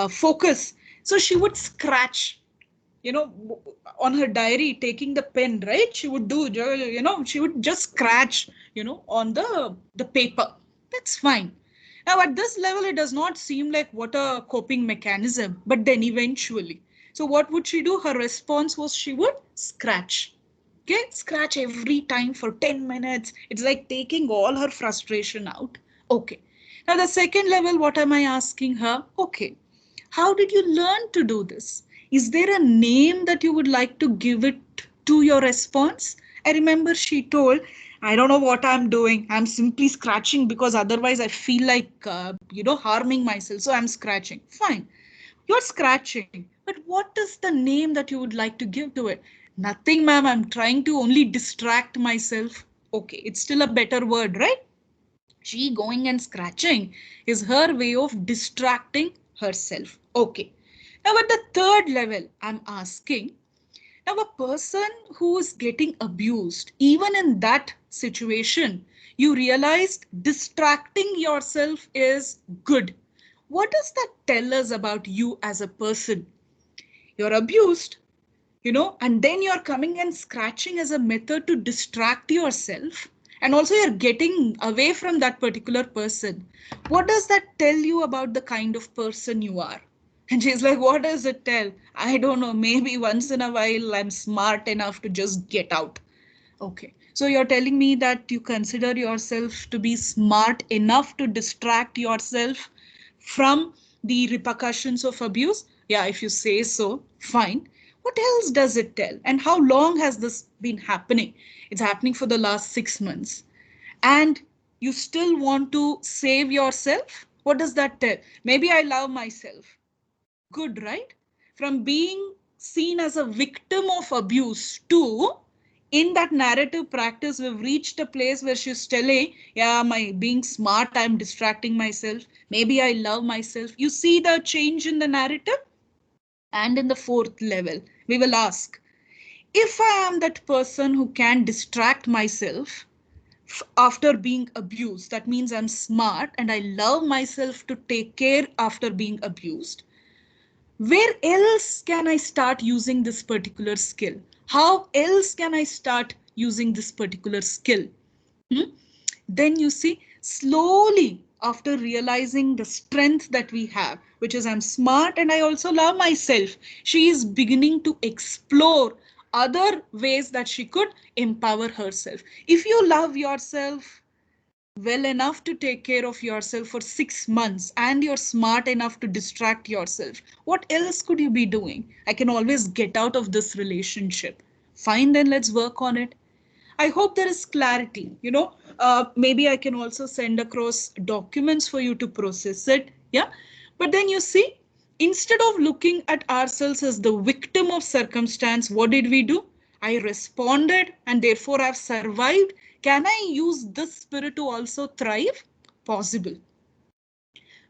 focus. So she would scratch, on her diary, taking the pen, right? She would do, she would just scratch, on the paper. That's fine. Now, at this level, it does not seem like what a coping mechanism, but then eventually. So what would she do? Her response was she would scratch. Okay, scratch every time for 10 minutes. It's like taking all her frustration out. Okay. Now, the second level, what am I asking her? Okay, how did you learn to do this? Is there a name that you would like to give it to your response? I remember she told, I don't know what I'm doing. I'm simply scratching because otherwise I feel like, harming myself. So I'm scratching. Fine. You're scratching. But what is the name that you would like to give to it? Nothing, ma'am. I'm trying to only distract myself. Okay. It's still a better word, right? She going and scratching is her way of distracting herself. Okay. Now at the third level, I'm asking, now a person who is getting abused, even in that situation, you realized distracting yourself is good. What does that tell us about you as a person? You're abused, and then you're coming and scratching as a method to distract yourself. And also you're getting away from that particular person. What does that tell you about the kind of person you are? And she's like, what does it tell? I don't know. Maybe once in a while I'm smart enough to just get out. Okay. So you're telling me that you consider yourself to be smart enough to distract yourself from the repercussions of abuse? Yeah, if you say so, fine. What else does it tell? And how long has this been happening? It's happening for the last 6 months. And you still want to save yourself? What does that tell? Maybe I love myself. Good, right? From being seen as a victim of abuse to, in that narrative practice, we've reached a place where she's telling, yeah, my being smart, I'm distracting myself. Maybe I love myself. You see the change in the narrative? And in the fourth level, we will ask, if I am that person who can distract myself after being abused, that means I'm smart and I love myself to take care after being abused. Where else can I start using this particular skill? How else can I start using this particular skill? Then you see, slowly after realizing the strength that we have, which is I'm smart and I also love myself, she is beginning to explore other ways that she could empower herself. If you love yourself well enough to take care of yourself for 6 months and you're smart enough to distract yourself, what else could you be doing? I can always get out of this relationship. Fine, then let's work on it. I hope there is clarity. Maybe I can also send across documents for you to process it. Yeah. But then you see, instead of looking at ourselves as the victim of circumstance, what did we do? I responded and therefore I've survived. Can I use this spirit to also thrive? Possible.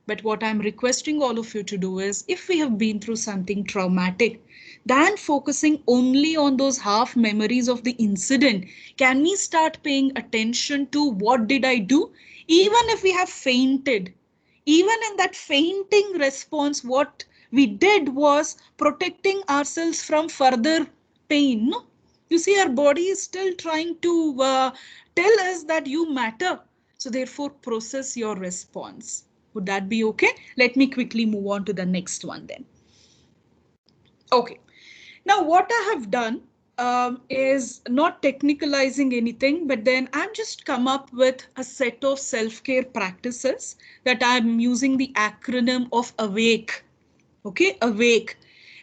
But what I'm requesting all of you to do is, if we have been through something traumatic, than focusing only on those half memories of the incident, can we start paying attention to what did I do? Even if we have fainted, even in that fainting response, what we did was protecting ourselves from further pain. No? You see, our body is still trying to tell us that you matter. So therefore, process your response. Would that be okay? Let me quickly move on to the next one then. Okay. Now, what I have done is not technicalizing anything, but then I've just come up with a set of self-care practices that I'm using the acronym of AWAKE. Okay, AWAKE.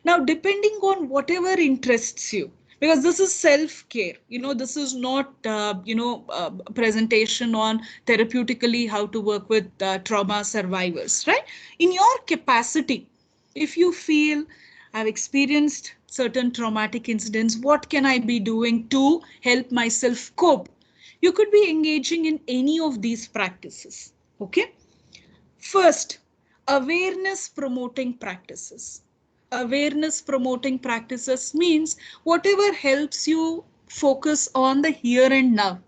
Now, depending on whatever interests you, because this is self-care, this is not, presentation on therapeutically how to work with trauma survivors, right? In your capacity, if you feel I've experienced certain traumatic incidents, what can I be doing to help myself cope? You could be engaging in any of these practices. Okay. First, awareness promoting practices. Awareness promoting practices means whatever helps you focus on the here and now,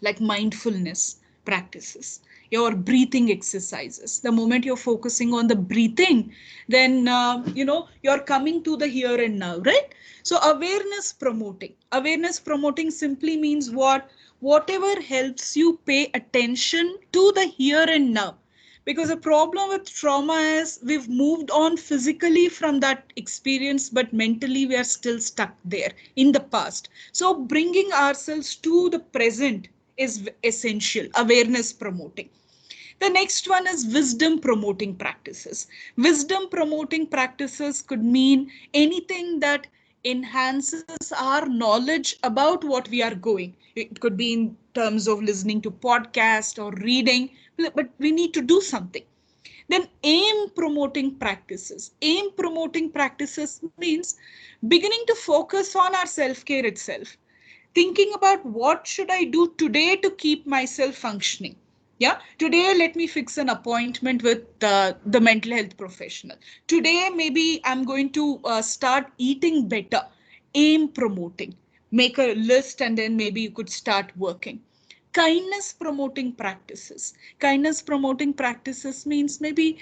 like mindfulness practices, your breathing exercises. The moment you're focusing on the breathing, then you're coming to the here and now, right? So awareness promoting simply means whatever helps you pay attention to the here and now. Because the problem with trauma is we've moved on physically from that experience, but mentally we are still stuck there in the past. So bringing ourselves to the present is essential. Awareness promoting. The next one is wisdom promoting practices. Wisdom promoting practices could mean anything that enhances our knowledge about what we are going. It could be in terms of listening to podcast or reading, but we need to do something. Then aim promoting practices. Aim promoting practices means beginning to focus on our self-care itself. Thinking about what should I do today to keep myself functioning. Yeah, today let me fix an appointment with the mental health professional. Today maybe I'm going to start eating better. Aim promoting. Make a list and then maybe you could start working. Kindness promoting practices. Kindness promoting practices means maybe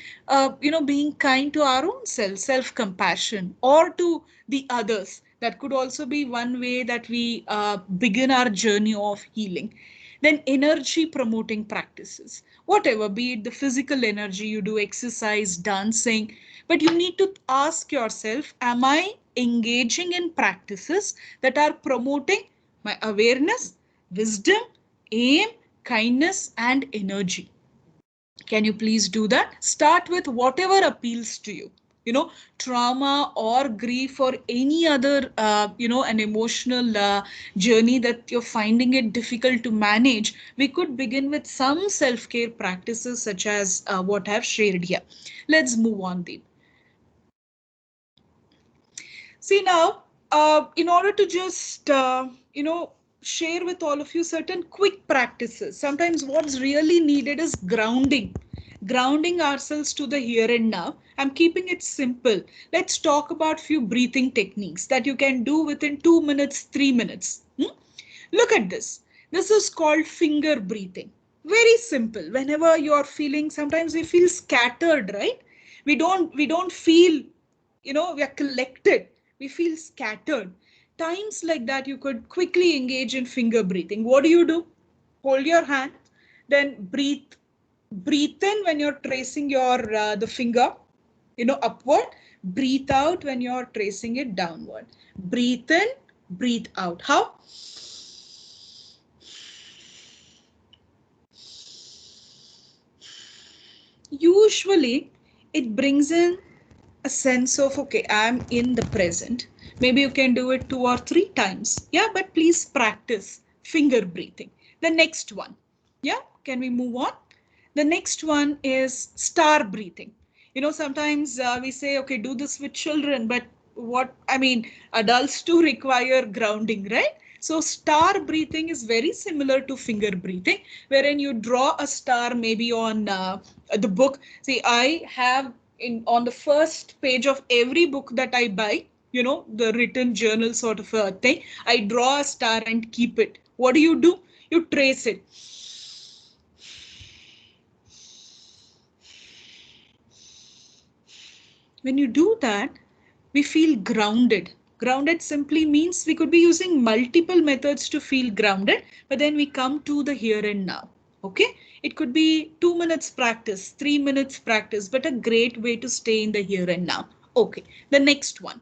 being kind to our own self compassion, or to the others. That could also be one way that we begin our journey of healing. Then energy promoting practices, whatever, be it the physical energy, you do exercise, dancing, but you need to ask yourself, am I engaging in practices that are promoting my awareness, wisdom, aim, kindness, and energy? Can you please do that? Start with whatever appeals to you. trauma or grief or any other, an emotional journey that you're finding it difficult to manage, we could begin with some self-care practices such as what I've shared here. Let's move on, Deep. See now, in order to just, share with all of you certain quick practices, sometimes what's really needed is grounding ourselves to the here and now. I'm keeping it simple. Let's talk about few breathing techniques that you can do within 2 minutes, 3 minutes. Look at this. This is called finger breathing. Very simple. Whenever you're feeling, sometimes we feel scattered, right? We don't feel, we are collected. We feel scattered. Times like that, you could quickly engage in finger breathing. What do? Hold your hand, then breathe in when you're tracing your the finger, upward. Breathe out when you're tracing it downward. Breathe in, breathe out. How? Usually, it brings in a sense of, okay, I'm in the present. Maybe you can do it 2 or 3 times. Yeah, but please practice finger breathing. The next one. Yeah, can we move on? The next one is star breathing. Sometimes we say, okay, do this with children, but adults too require grounding, right? So star breathing is very similar to finger breathing, wherein you draw a star maybe on the book. See, I have on the first page of every book that I buy, the written journal sort of a thing, I draw a star and keep it. What do? You trace it. When you do that, we feel grounded. Grounded simply means we could be using multiple methods to feel grounded, but then we come to the here and now. Okay, it could be 2 minutes practice, 3 minutes practice, but a great way to stay in the here and now. Okay, the next one,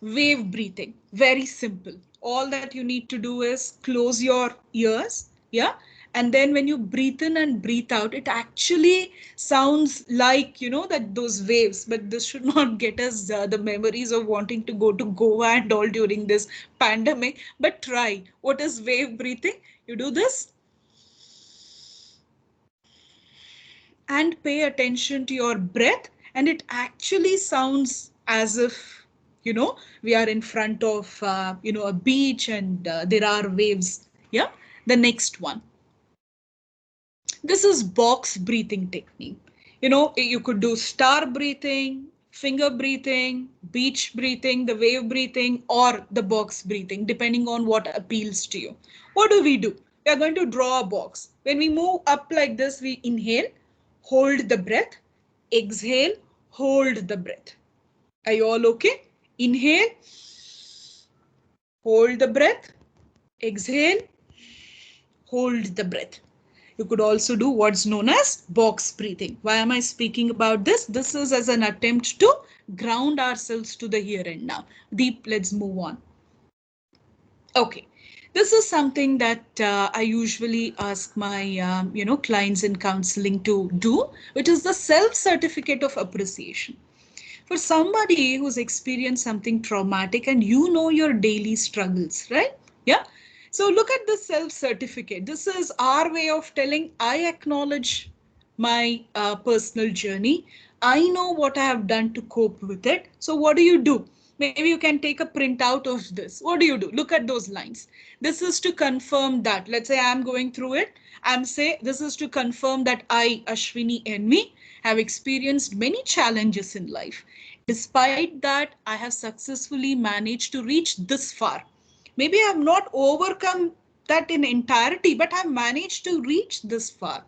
wave breathing. Very simple. All that you need to do is close your ears. Yeah. And then when you breathe in and breathe out, it actually sounds like, that those waves, but this should not get us the memories of wanting to go to Goa and all during this pandemic. But try. What is wave breathing? You do this and pay attention to your breath, and it actually sounds as if, we are in front of, a beach and there are waves. Yeah. The next one. This is box breathing technique. You could do star breathing, finger breathing, beach breathing, the wave breathing, or the box breathing, depending on what appeals to you. What do? We are going to draw a box. When we move up like this, we inhale, hold the breath, exhale, hold the breath. Are you all okay? Inhale, hold the breath, exhale, hold the breath. You could also do what's known as box breathing. Why am I speaking about this? This is as an attempt to ground ourselves to the here and now. Deep, let's move on. Okay. This is something that I usually ask my clients in counseling to do, which is the self-certificate of appreciation. For somebody who's experienced something traumatic and your daily struggles, right? Yeah. So look at the self-certificate. This is our way of telling, I acknowledge my personal journey. I know what I have done to cope with it. So what do? Maybe you can take a printout of this. What do? Look at those lines. This is to confirm that. Let's say I'm going through it. This is to confirm that I, Ashwini and me, have experienced many challenges in life. Despite that, I have successfully managed to reach this far. Maybe I have not overcome that in entirety, but I've managed to reach this far.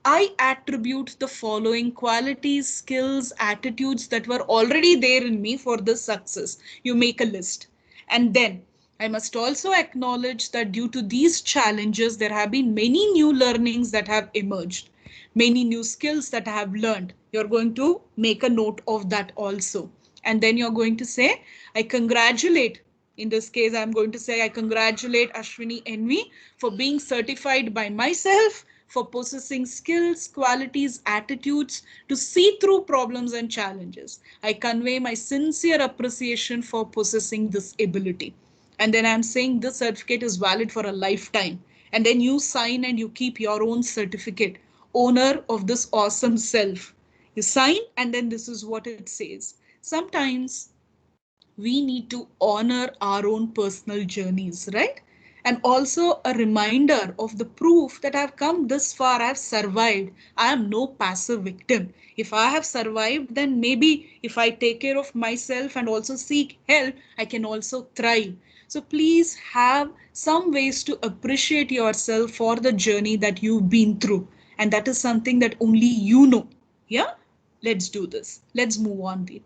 I attribute the following qualities, skills, attitudes that were already there in me for this success. You make a list. And then I must also acknowledge that due to these challenges, there have been many new learnings that have emerged, many new skills that I have learned. You're going to make a note of that also. And then you're going to say, I congratulate. In this case, I'm going to say, I congratulate Ashwini Envy for being certified by myself for possessing skills, qualities, attitudes to see through problems and challenges. I convey my sincere appreciation for possessing this ability. And then I'm saying this certificate is valid for a lifetime. And then you sign and you keep your own certificate, owner of this awesome self. You sign, and then this is what it says. Sometimes we need to honor our own personal journeys, right? And also a reminder of the proof that I've come this far, I've survived. I am no passive victim. If I have survived, then maybe if I take care of myself and also seek help, I can also thrive. So please have some ways to appreciate yourself for the journey that you've been through. And that is something that only you know. Yeah? Let's do this. Let's move on, Deep.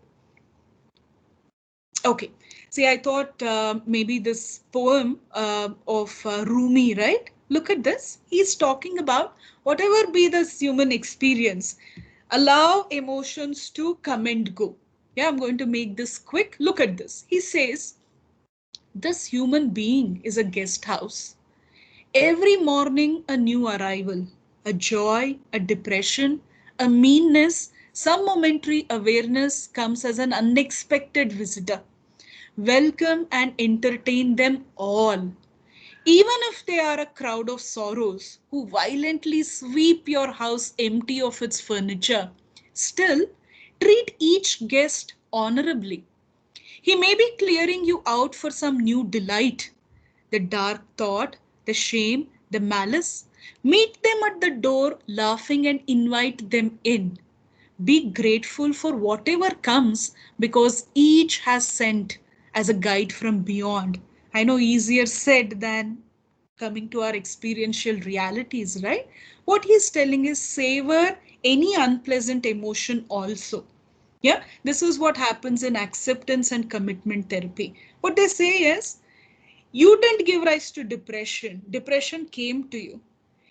Okay, see, I thought maybe this poem of Rumi, right? Look at this. He's talking about whatever be this human experience, allow emotions to come and go. Yeah, I'm going to make this quick. Look at this. He says, this human being is a guest house. Every morning, a new arrival, a joy, a depression, a meanness, some momentary awareness comes as an unexpected visitor. Welcome and entertain them all. Even if they are a crowd of sorrows who violently sweep your house empty of its furniture, still treat each guest honorably. He may be clearing you out for some new delight. The dark thought, the shame, the malice. Meet them at the door laughing and invite them in. Be grateful for whatever comes because each has sent as a guide from beyond. I know easier said than coming to our experiential realities, right? What he's telling is savor any unpleasant emotion also. Yeah, this is what happens in acceptance and commitment therapy. What they say is, you didn't give rise to depression. Depression came to you.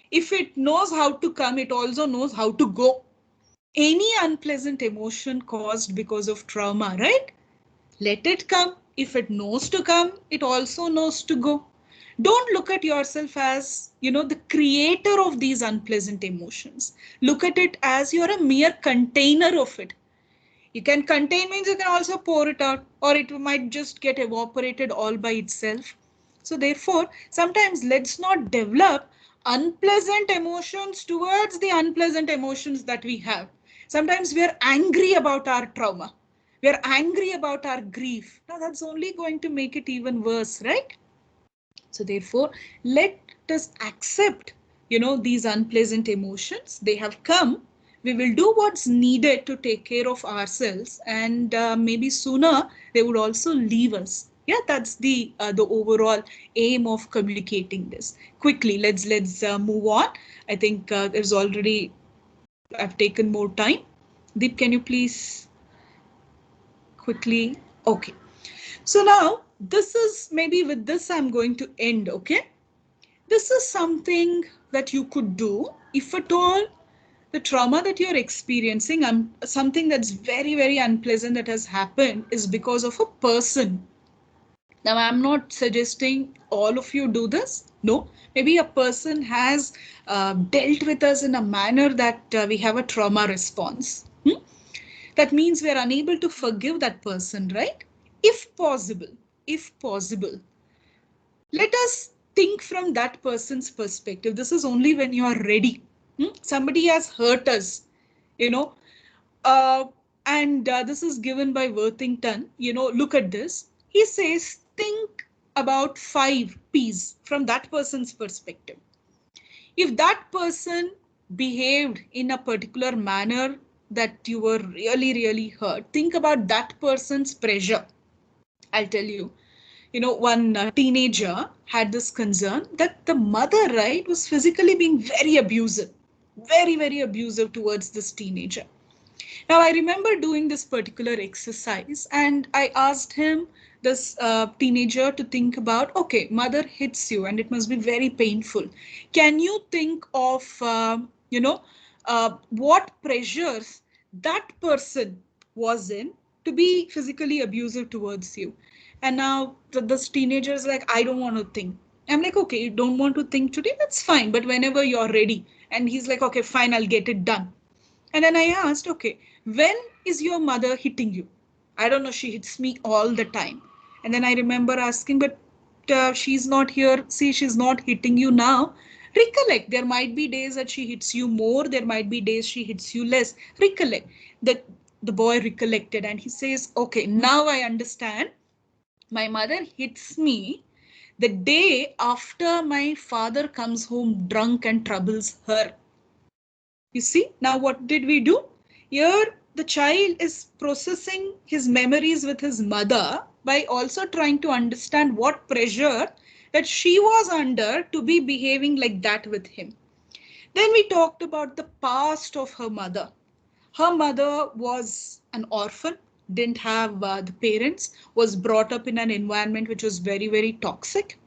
If it knows how to come, it also knows how to go. Any unpleasant emotion caused because of trauma, right? Let it come. If it knows to come, it also knows to go. Don't look at yourself as, the creator of these unpleasant emotions. Look at it as you're a mere container of it. You can contain means you can also pour it out, or it might just get evaporated all by itself. So therefore, sometimes let's not develop unpleasant emotions towards the unpleasant emotions that we have. Sometimes we are angry about our trauma. We are angry about our grief. Now that's only going to make it even worse, right? So therefore, let us accept, these unpleasant emotions. They have come. We will do what's needed to take care of ourselves, and maybe sooner they would also leave us. Yeah, that's the overall aim of communicating this. Quickly, let's move on. I think there's already, I've taken more time. Deep, can you please quickly? Okay. So now this is, maybe with this I'm going to end, okay? This is something that you could do if at all the trauma that you're experiencing, something that's very, very unpleasant that has happened is because of a person. Now, I'm not suggesting all of you do this. No, maybe a person has dealt with us in a manner that we have a trauma response. That means we're unable to forgive that person, right? If possible, let us think from that person's perspective. This is only when you are ready. Somebody has hurt us, you know, uh, and this is given by Worthington. Look at this. He says, think about 5 P's from that person's perspective. If that person behaved in a particular manner that you were really, really hurt, think about that person's pressure. I'll tell you. One teenager had this concern that the mother, right, was physically being very abusive, very, very abusive towards this teenager. Now, I remember doing this particular exercise and I asked him, this teenager, to think about, okay, mother hits you and it must be very painful. Can you think of, what pressures that person was in to be physically abusive towards you? And now this teenager is like, I don't want to think. I'm like, okay, you don't want to think today? That's fine. But whenever you're ready And he's like, okay, fine, I'll get it done. And then I asked, okay, when is your mother hitting you? I don't know, she hits me all the time. And then I remember asking, but she's not here. See, she's not hitting you now. Recollect, there might be days that she hits you more. There might be days she hits you less. Recollect. That the boy recollected and he says, okay, now I understand. My mother hits me the day after my father comes home drunk and troubles her. You see, now what did we do? Here, the child is processing his memories with his mother by also trying to understand what pressure that she was under to be behaving like that with him. Then we talked about the past of her mother. Her mother was an orphan, didn't have the parents, was brought up in an environment which was very, very toxic.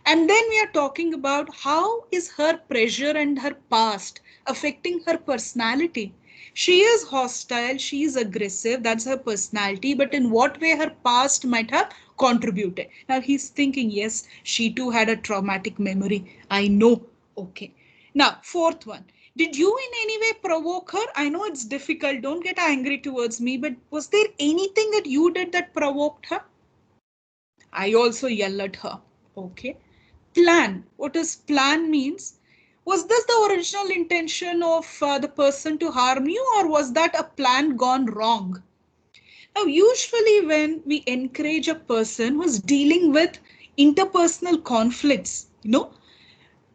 And then we are talking about how is her pressure and her past affecting her personality. She is hostile, she is aggressive, that's her personality, but in what way her past might have contributed. Now he's thinking, yes, she too had a traumatic memory. I know. Okay. Now, fourth one. Did you in any way provoke her? I know it's difficult. Don't get angry towards me, but was there anything that you did that provoked her? I also yell at her. Okay. Plan. What does plan means? Was this the original intention of the person to harm you, or was that a plan gone wrong? Now, usually when we encourage a person who's dealing with interpersonal conflicts,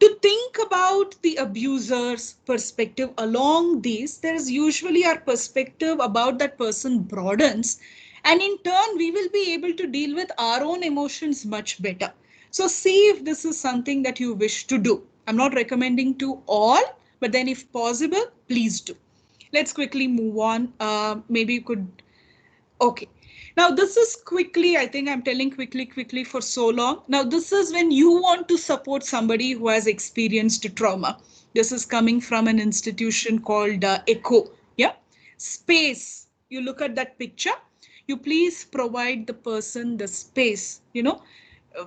to think about the abuser's perspective along these, there is usually our perspective about that person broadens, and in turn we will be able to deal with our own emotions much better. So see if this is something that you wish to do. I'm not recommending to all, but then if possible, please do. Let's quickly move on. Maybe you could. Okay. Now this is quickly, I think I'm telling quickly for so long. Now this is when you want to support somebody who has experienced trauma. This is coming from an institution called ECHO. Yeah. Space. You look at that picture. You please provide the person the space,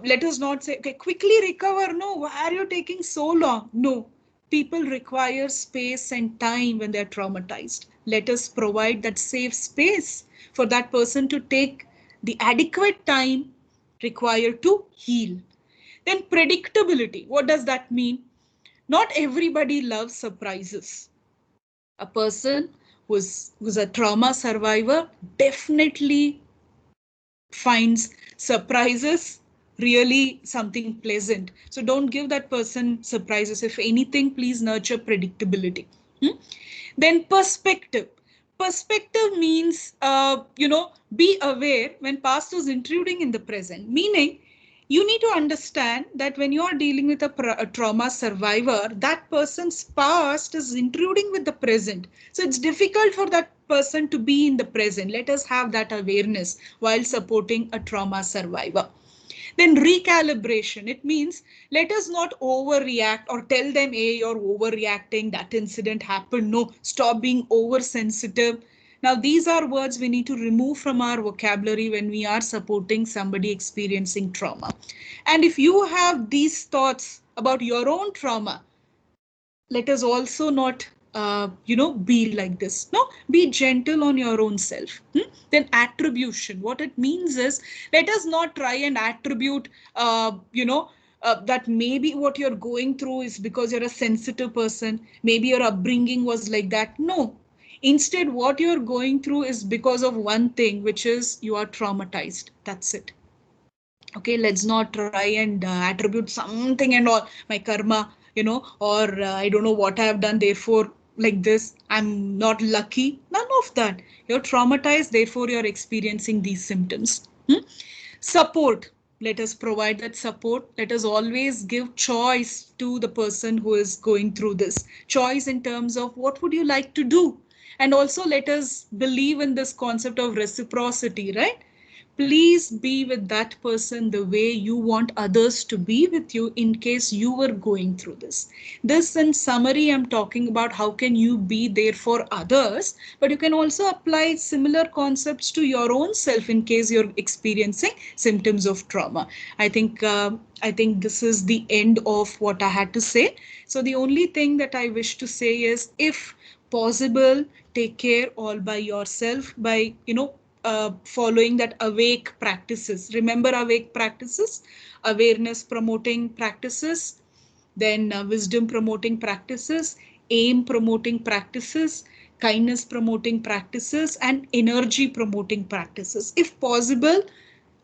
Let us not say, okay, quickly recover. No, why are you taking so long? No, people require space and time when they're traumatized. Let us provide that safe space for that person to take the adequate time required to heal. Then predictability. What does that mean? Not everybody loves surprises. A person who's a trauma survivor definitely finds surprises really something pleasant. So don't give that person surprises. If anything, please nurture predictability. Then perspective. Perspective means, be aware when past is intruding in the present. Meaning, you need to understand that when you are dealing with a trauma survivor, that person's past is intruding with the present. So it's difficult for that person to be in the present. Let us have that awareness while supporting a trauma survivor. Then recalibration. It means let us not overreact or tell them, hey, you're overreacting, that incident happened. No, stop being oversensitive. Now, these are words we need to remove from our vocabulary when we are supporting somebody experiencing trauma. And if you have these thoughts about your own trauma, let us also not be like this. No, be gentle on your own self. Then attribution. What it means is, let us not try and attribute, that maybe what you're going through is because you're a sensitive person. Maybe your upbringing was like that. No. Instead, what you're going through is because of one thing, which is you are traumatized. That's it. Okay, let's not try and attribute something and all, my karma, or I don't know what I have done, therefore like this, I'm not lucky. None of that. You're traumatized, therefore you're experiencing these symptoms. Support. Let us provide that support. Let us always give choice to the person who is going through this. Choice in terms of what would you like to do? And also let us believe in this concept of reciprocity, right? please be with that person the way you want others to be with you in case you were going through this. This in summary, I'm talking about how can you be there for others, but you can also apply similar concepts to your own self in case you're experiencing symptoms of trauma. I think this is the end of what I had to say. So the only thing that I wish to say is, if possible, take care all by yourself by, following that awake practices. Remember awake practices, awareness promoting practices, then wisdom promoting practices, aim promoting practices, kindness promoting practices, and energy promoting practices. If possible,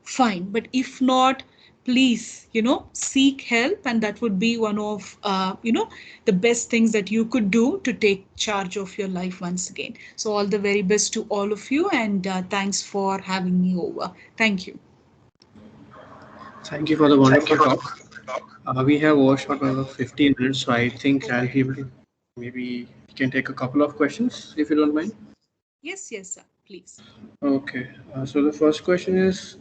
fine. But if not, please, seek help. And that would be one of, the best things that you could do to take charge of your life once again. So all the very best to all of you. And thanks for having me over. Thank you. Thank you for the wonderful talk. We have overshot about 15 minutes, so I think I'll be able to, maybe we can take a couple of questions if you don't mind. Yes, sir. Please. Okay. So the first question is,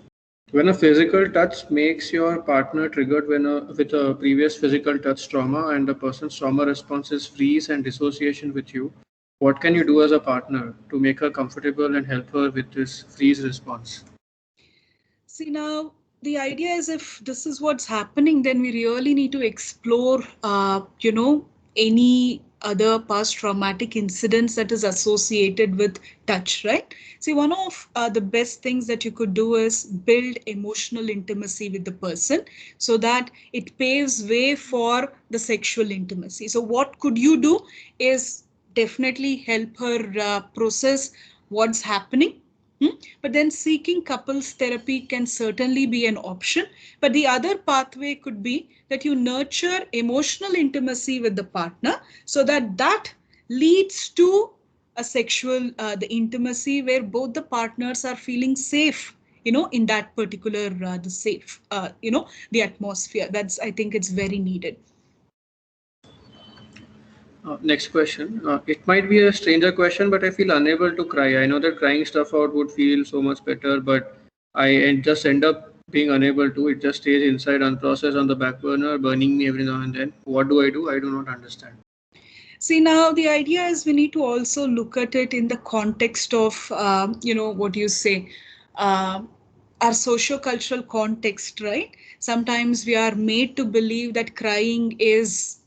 when a physical touch makes your partner triggered with a previous physical touch trauma and the person's trauma response is freeze and dissociation with you, what can you do as a partner to make her comfortable and help her with this freeze response? See, now the idea is, if this is what's happening, then we really need to explore, any other past traumatic incidents that is associated with touch, right? See, one of the best things that you could do is build emotional intimacy with the person so that it paves way for the sexual intimacy. So what could you do is definitely help her process what's happening. But then seeking couples therapy can certainly be an option. But the other pathway could be that you nurture emotional intimacy with the partner so that leads to a sexual, the intimacy where both the partners are feeling safe, in that particular, the safe, the atmosphere. I think it's very needed. Next question. It might be a stranger question, but I feel unable to cry. I know that crying stuff out would feel so much better, but just end up being unable to. It just stays inside, unprocessed on the back burner, burning me every now and then. What do? I do not understand. See, now the idea is we need to also look at it in the context of, what you say, our socio-cultural context, right? Sometimes we are made to believe that crying is,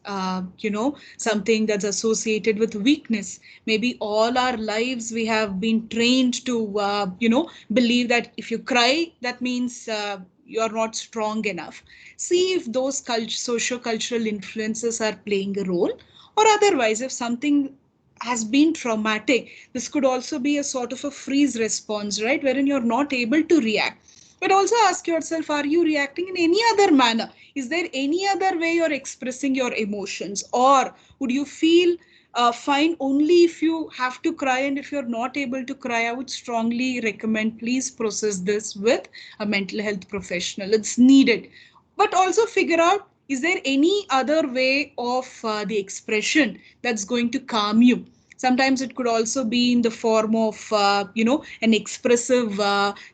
something that's associated with weakness. Maybe all our lives we have been trained to, believe that if you cry, that means you're not strong enough. See if those socio-cultural influences are playing a role, or otherwise, if something has been traumatic, this could also be a sort of a freeze response, right? Wherein you're not able to react. But also ask yourself, are you reacting in any other manner? Is there any other way you're expressing your emotions? Or would you feel fine only if you have to cry? And if you're not able to cry, I would strongly recommend, please process this with a mental health professional. It's needed. But also figure out, is there any other way of the expression that's going to calm you? Sometimes it could also be in the form of, an expressive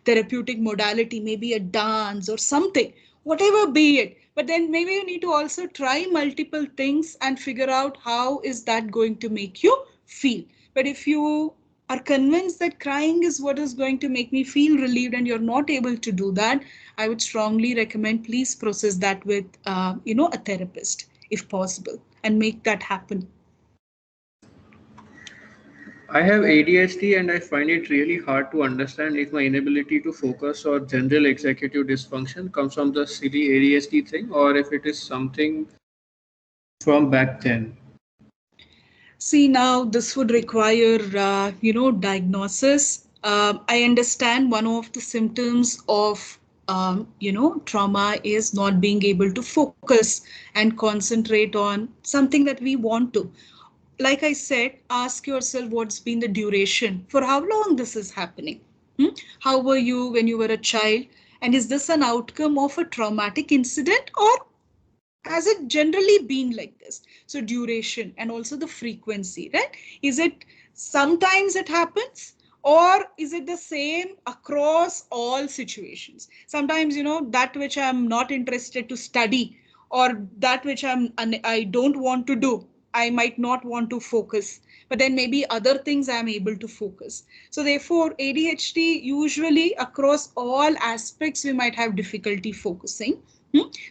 therapeutic modality, maybe a dance or something, whatever be it. But then maybe you need to also try multiple things and figure out how is that going to make you feel. But if you are convinced that crying is what is going to make me feel relieved and you're not able to do that, I would strongly recommend, please process that with, a therapist if possible, and make that happen. I have ADHD and I find it really hard to understand if my inability to focus or general executive dysfunction comes from the silly ADHD thing or if it is something from back then. See, now this would require, diagnosis. I understand one of the symptoms of, trauma is not being able to focus and concentrate on something that we want to. Like I said, ask yourself what's been the duration, for how long this is happening. How were you when you were a child? And is this an outcome of a traumatic incident, or has it generally been like this? So duration and also the frequency, right? Is it sometimes it happens, Or is it the same across all situations? Sometimes, that which I'm not interested to study, or that which I don't want to do, I might not want to focus, but then maybe other things I'm able to focus. So therefore, ADHD usually across all aspects we might have difficulty focusing.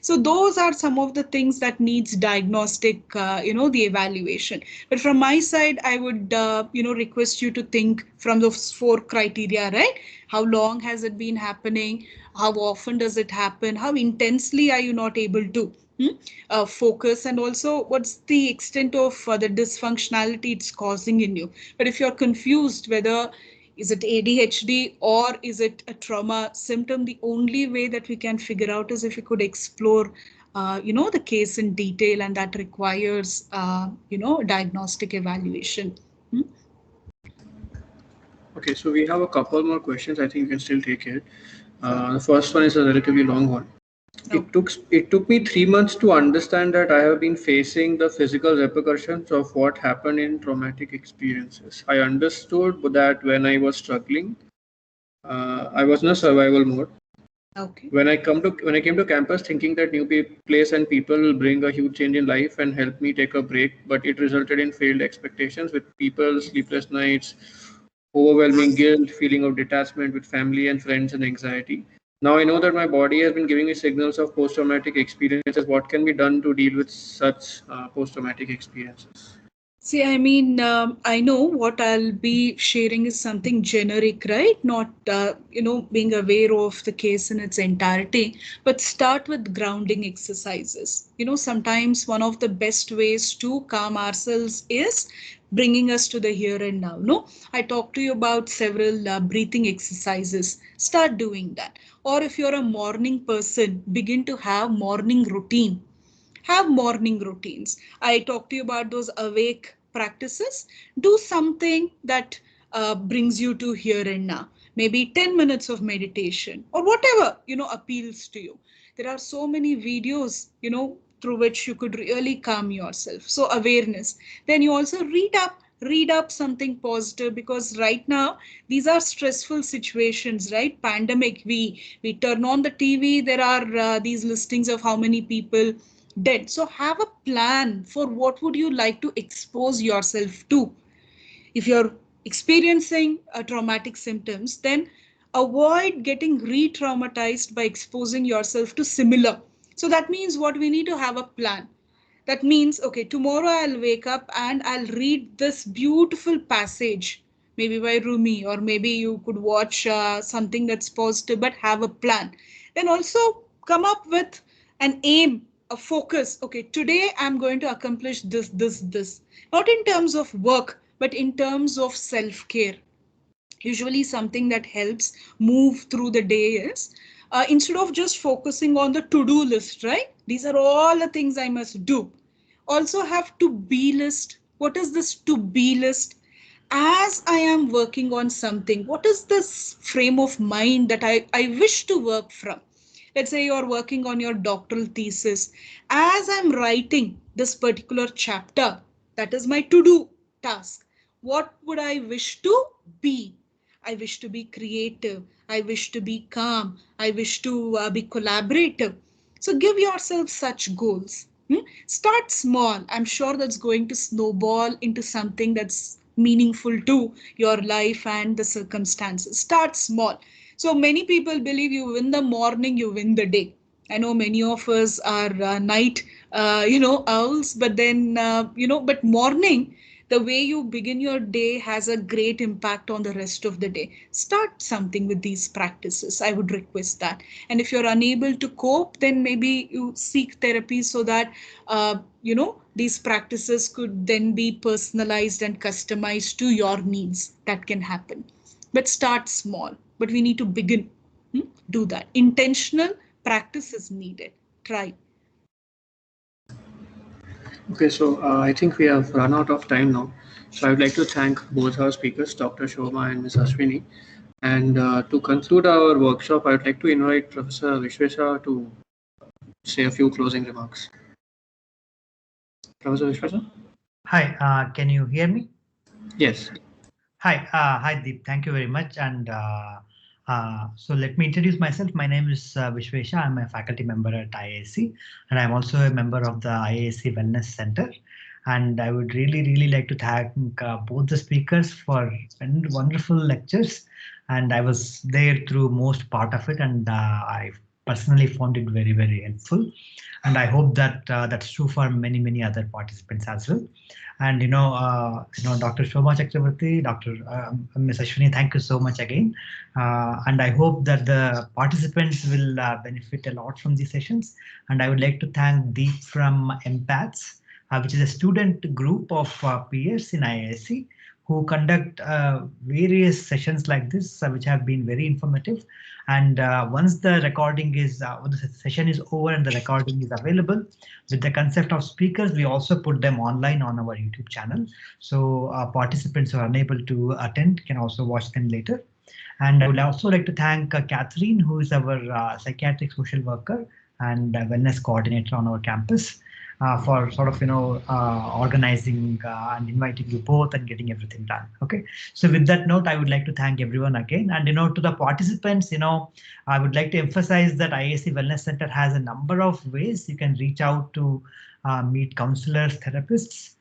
So those are some of the things that needs diagnostic, the evaluation. But from my side, I would, request you to think from those 4 criteria, right? How long has it been happening? How often does it happen? How intensely are you not able to focus? And also, what's the extent of the dysfunctionality it's causing in you? But if you're confused whether is it ADHD or is it a trauma symptom, the only way that we can figure out is if we could explore the case in detail, and that requires diagnostic evaluation. Okay, so we have a couple more questions. I think we can still take it. The first one is a relatively long one. It took me 3 months to understand that I have been facing the physical repercussions of what happened in traumatic experiences. I understood that when I was struggling, I was in a survival mode. Okay. When I came to campus, thinking that new place and people will bring a huge change in life and help me take a break, but it resulted in failed expectations with people, sleepless nights, overwhelming guilt, feeling of detachment with family and friends, and anxiety. Now I know that my body has been giving me signals of post-traumatic experiences. What can be done to deal with such post-traumatic experiences? See, I mean, I know what I'll be sharing is something generic, right? Not, being aware of the case in its entirety, but start with grounding exercises. Sometimes one of the best ways to calm ourselves is bringing us to the here and now. No, I talked to you about several breathing exercises. Start doing that. Or if you're a morning person, begin to have morning routine. Have morning routines. I talked to you about those awake practices. Do something that brings you to here and now. Maybe 10 minutes of meditation or whatever, appeals to you. There are so many videos, through which you could really calm yourself. So awareness. Then you also read up something positive, because right now these are stressful situations, right? Pandemic, we turn on the TV, there are these listings of how many people dead. So have a plan for what would you like to expose yourself to. If you're experiencing traumatic symptoms, then avoid getting re-traumatized by exposing yourself to similar. So that means what we need to have a plan. That means, okay, tomorrow I'll wake up and I'll read this beautiful passage, maybe by Rumi, or maybe you could watch something that's positive, but have a plan. Then also come up with an aim, a focus. Okay, today I'm going to accomplish this. Not in terms of work, but in terms of self-care. Usually something that helps move through the day is instead of just focusing on the to-do list, right? These are all the things I must do. Also have to be list. What is this to be list? As I am working on something, what is this frame of mind that I wish to work from? Let's say you're working on your doctoral thesis. As I'm writing this particular chapter, that is my to-do task. What would I wish to be? I wish to be creative. I wish to be calm. I wish to be collaborative. So give yourself such goals. Start small. I'm sure that's going to snowball into something that's meaningful to your life and the circumstances. Start small. So many people believe you win the morning, you win the day. I know many of us are night, owls, but then, but morning, the way you begin your day has a great impact on the rest of the day. Start something with these practices. I would request that. And if you're unable to cope, then maybe you seek therapy so that, these practices could then be personalized and customized to your needs. That can happen. But start small. But we need to begin. Do that. Intentional practice is needed. Try. Okay, so I think we have run out of time now. So I would like to thank both our speakers, Dr. Shoma and Ms. Ashwini. And to conclude our workshop, I would like to invite Professor Vishwesa to say a few closing remarks. Professor Vishwesa? Hi, can you hear me? Yes. Hi Deep. Thank you very much. And so let me introduce myself. My name is Vishwesha. I'm a faculty member at IISc, and I'm also a member of the IISc Wellness Centre. And I would really like to thank both the speakers for wonderful lectures. And I was there through most part of it, and I personally found it very helpful. And I hope that that's true for many other participants as well. And Dr. Shobha Chakraborty, Dr. Ms. Ashwini, thank you so much again. And I hope that the participants will benefit a lot from these sessions. And I would like to thank Deep from EMPATHS, which is a student group of peers in IISc who conduct various sessions like this, which have been very informative. And once the recording is, when the session is over and the recording is available, with the concept of speakers, we also put them online on our YouTube channel. So participants who are unable to attend can also watch them later. And I would also like to thank Catherine, who is our psychiatric social worker and wellness coordinator on our campus, for sort of organizing and inviting you both and getting everything done. Okay, so with that note, I would like to thank everyone again, and to the participants, I would like to emphasize that IISc Wellness Center has a number of ways you can reach out to meet counselors, therapists.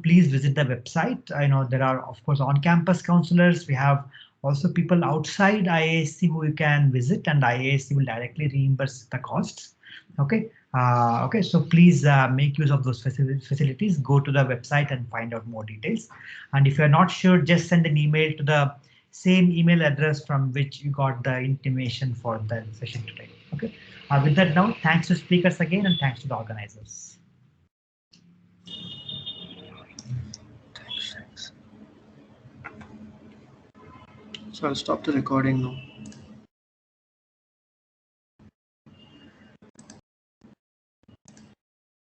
Please visit the website. I know there are, of course, on-campus counselors. We have also people outside IISc who you can visit, and IISc will directly reimburse the costs. Okay. Okay, so please make use of those facilities. Go to the website and find out more details. And if you're not sure, just send an email to the same email address from which you got the intimation for the session today. Okay. With that now, thanks to speakers again, and thanks to the organizers. So I'll stop the recording now.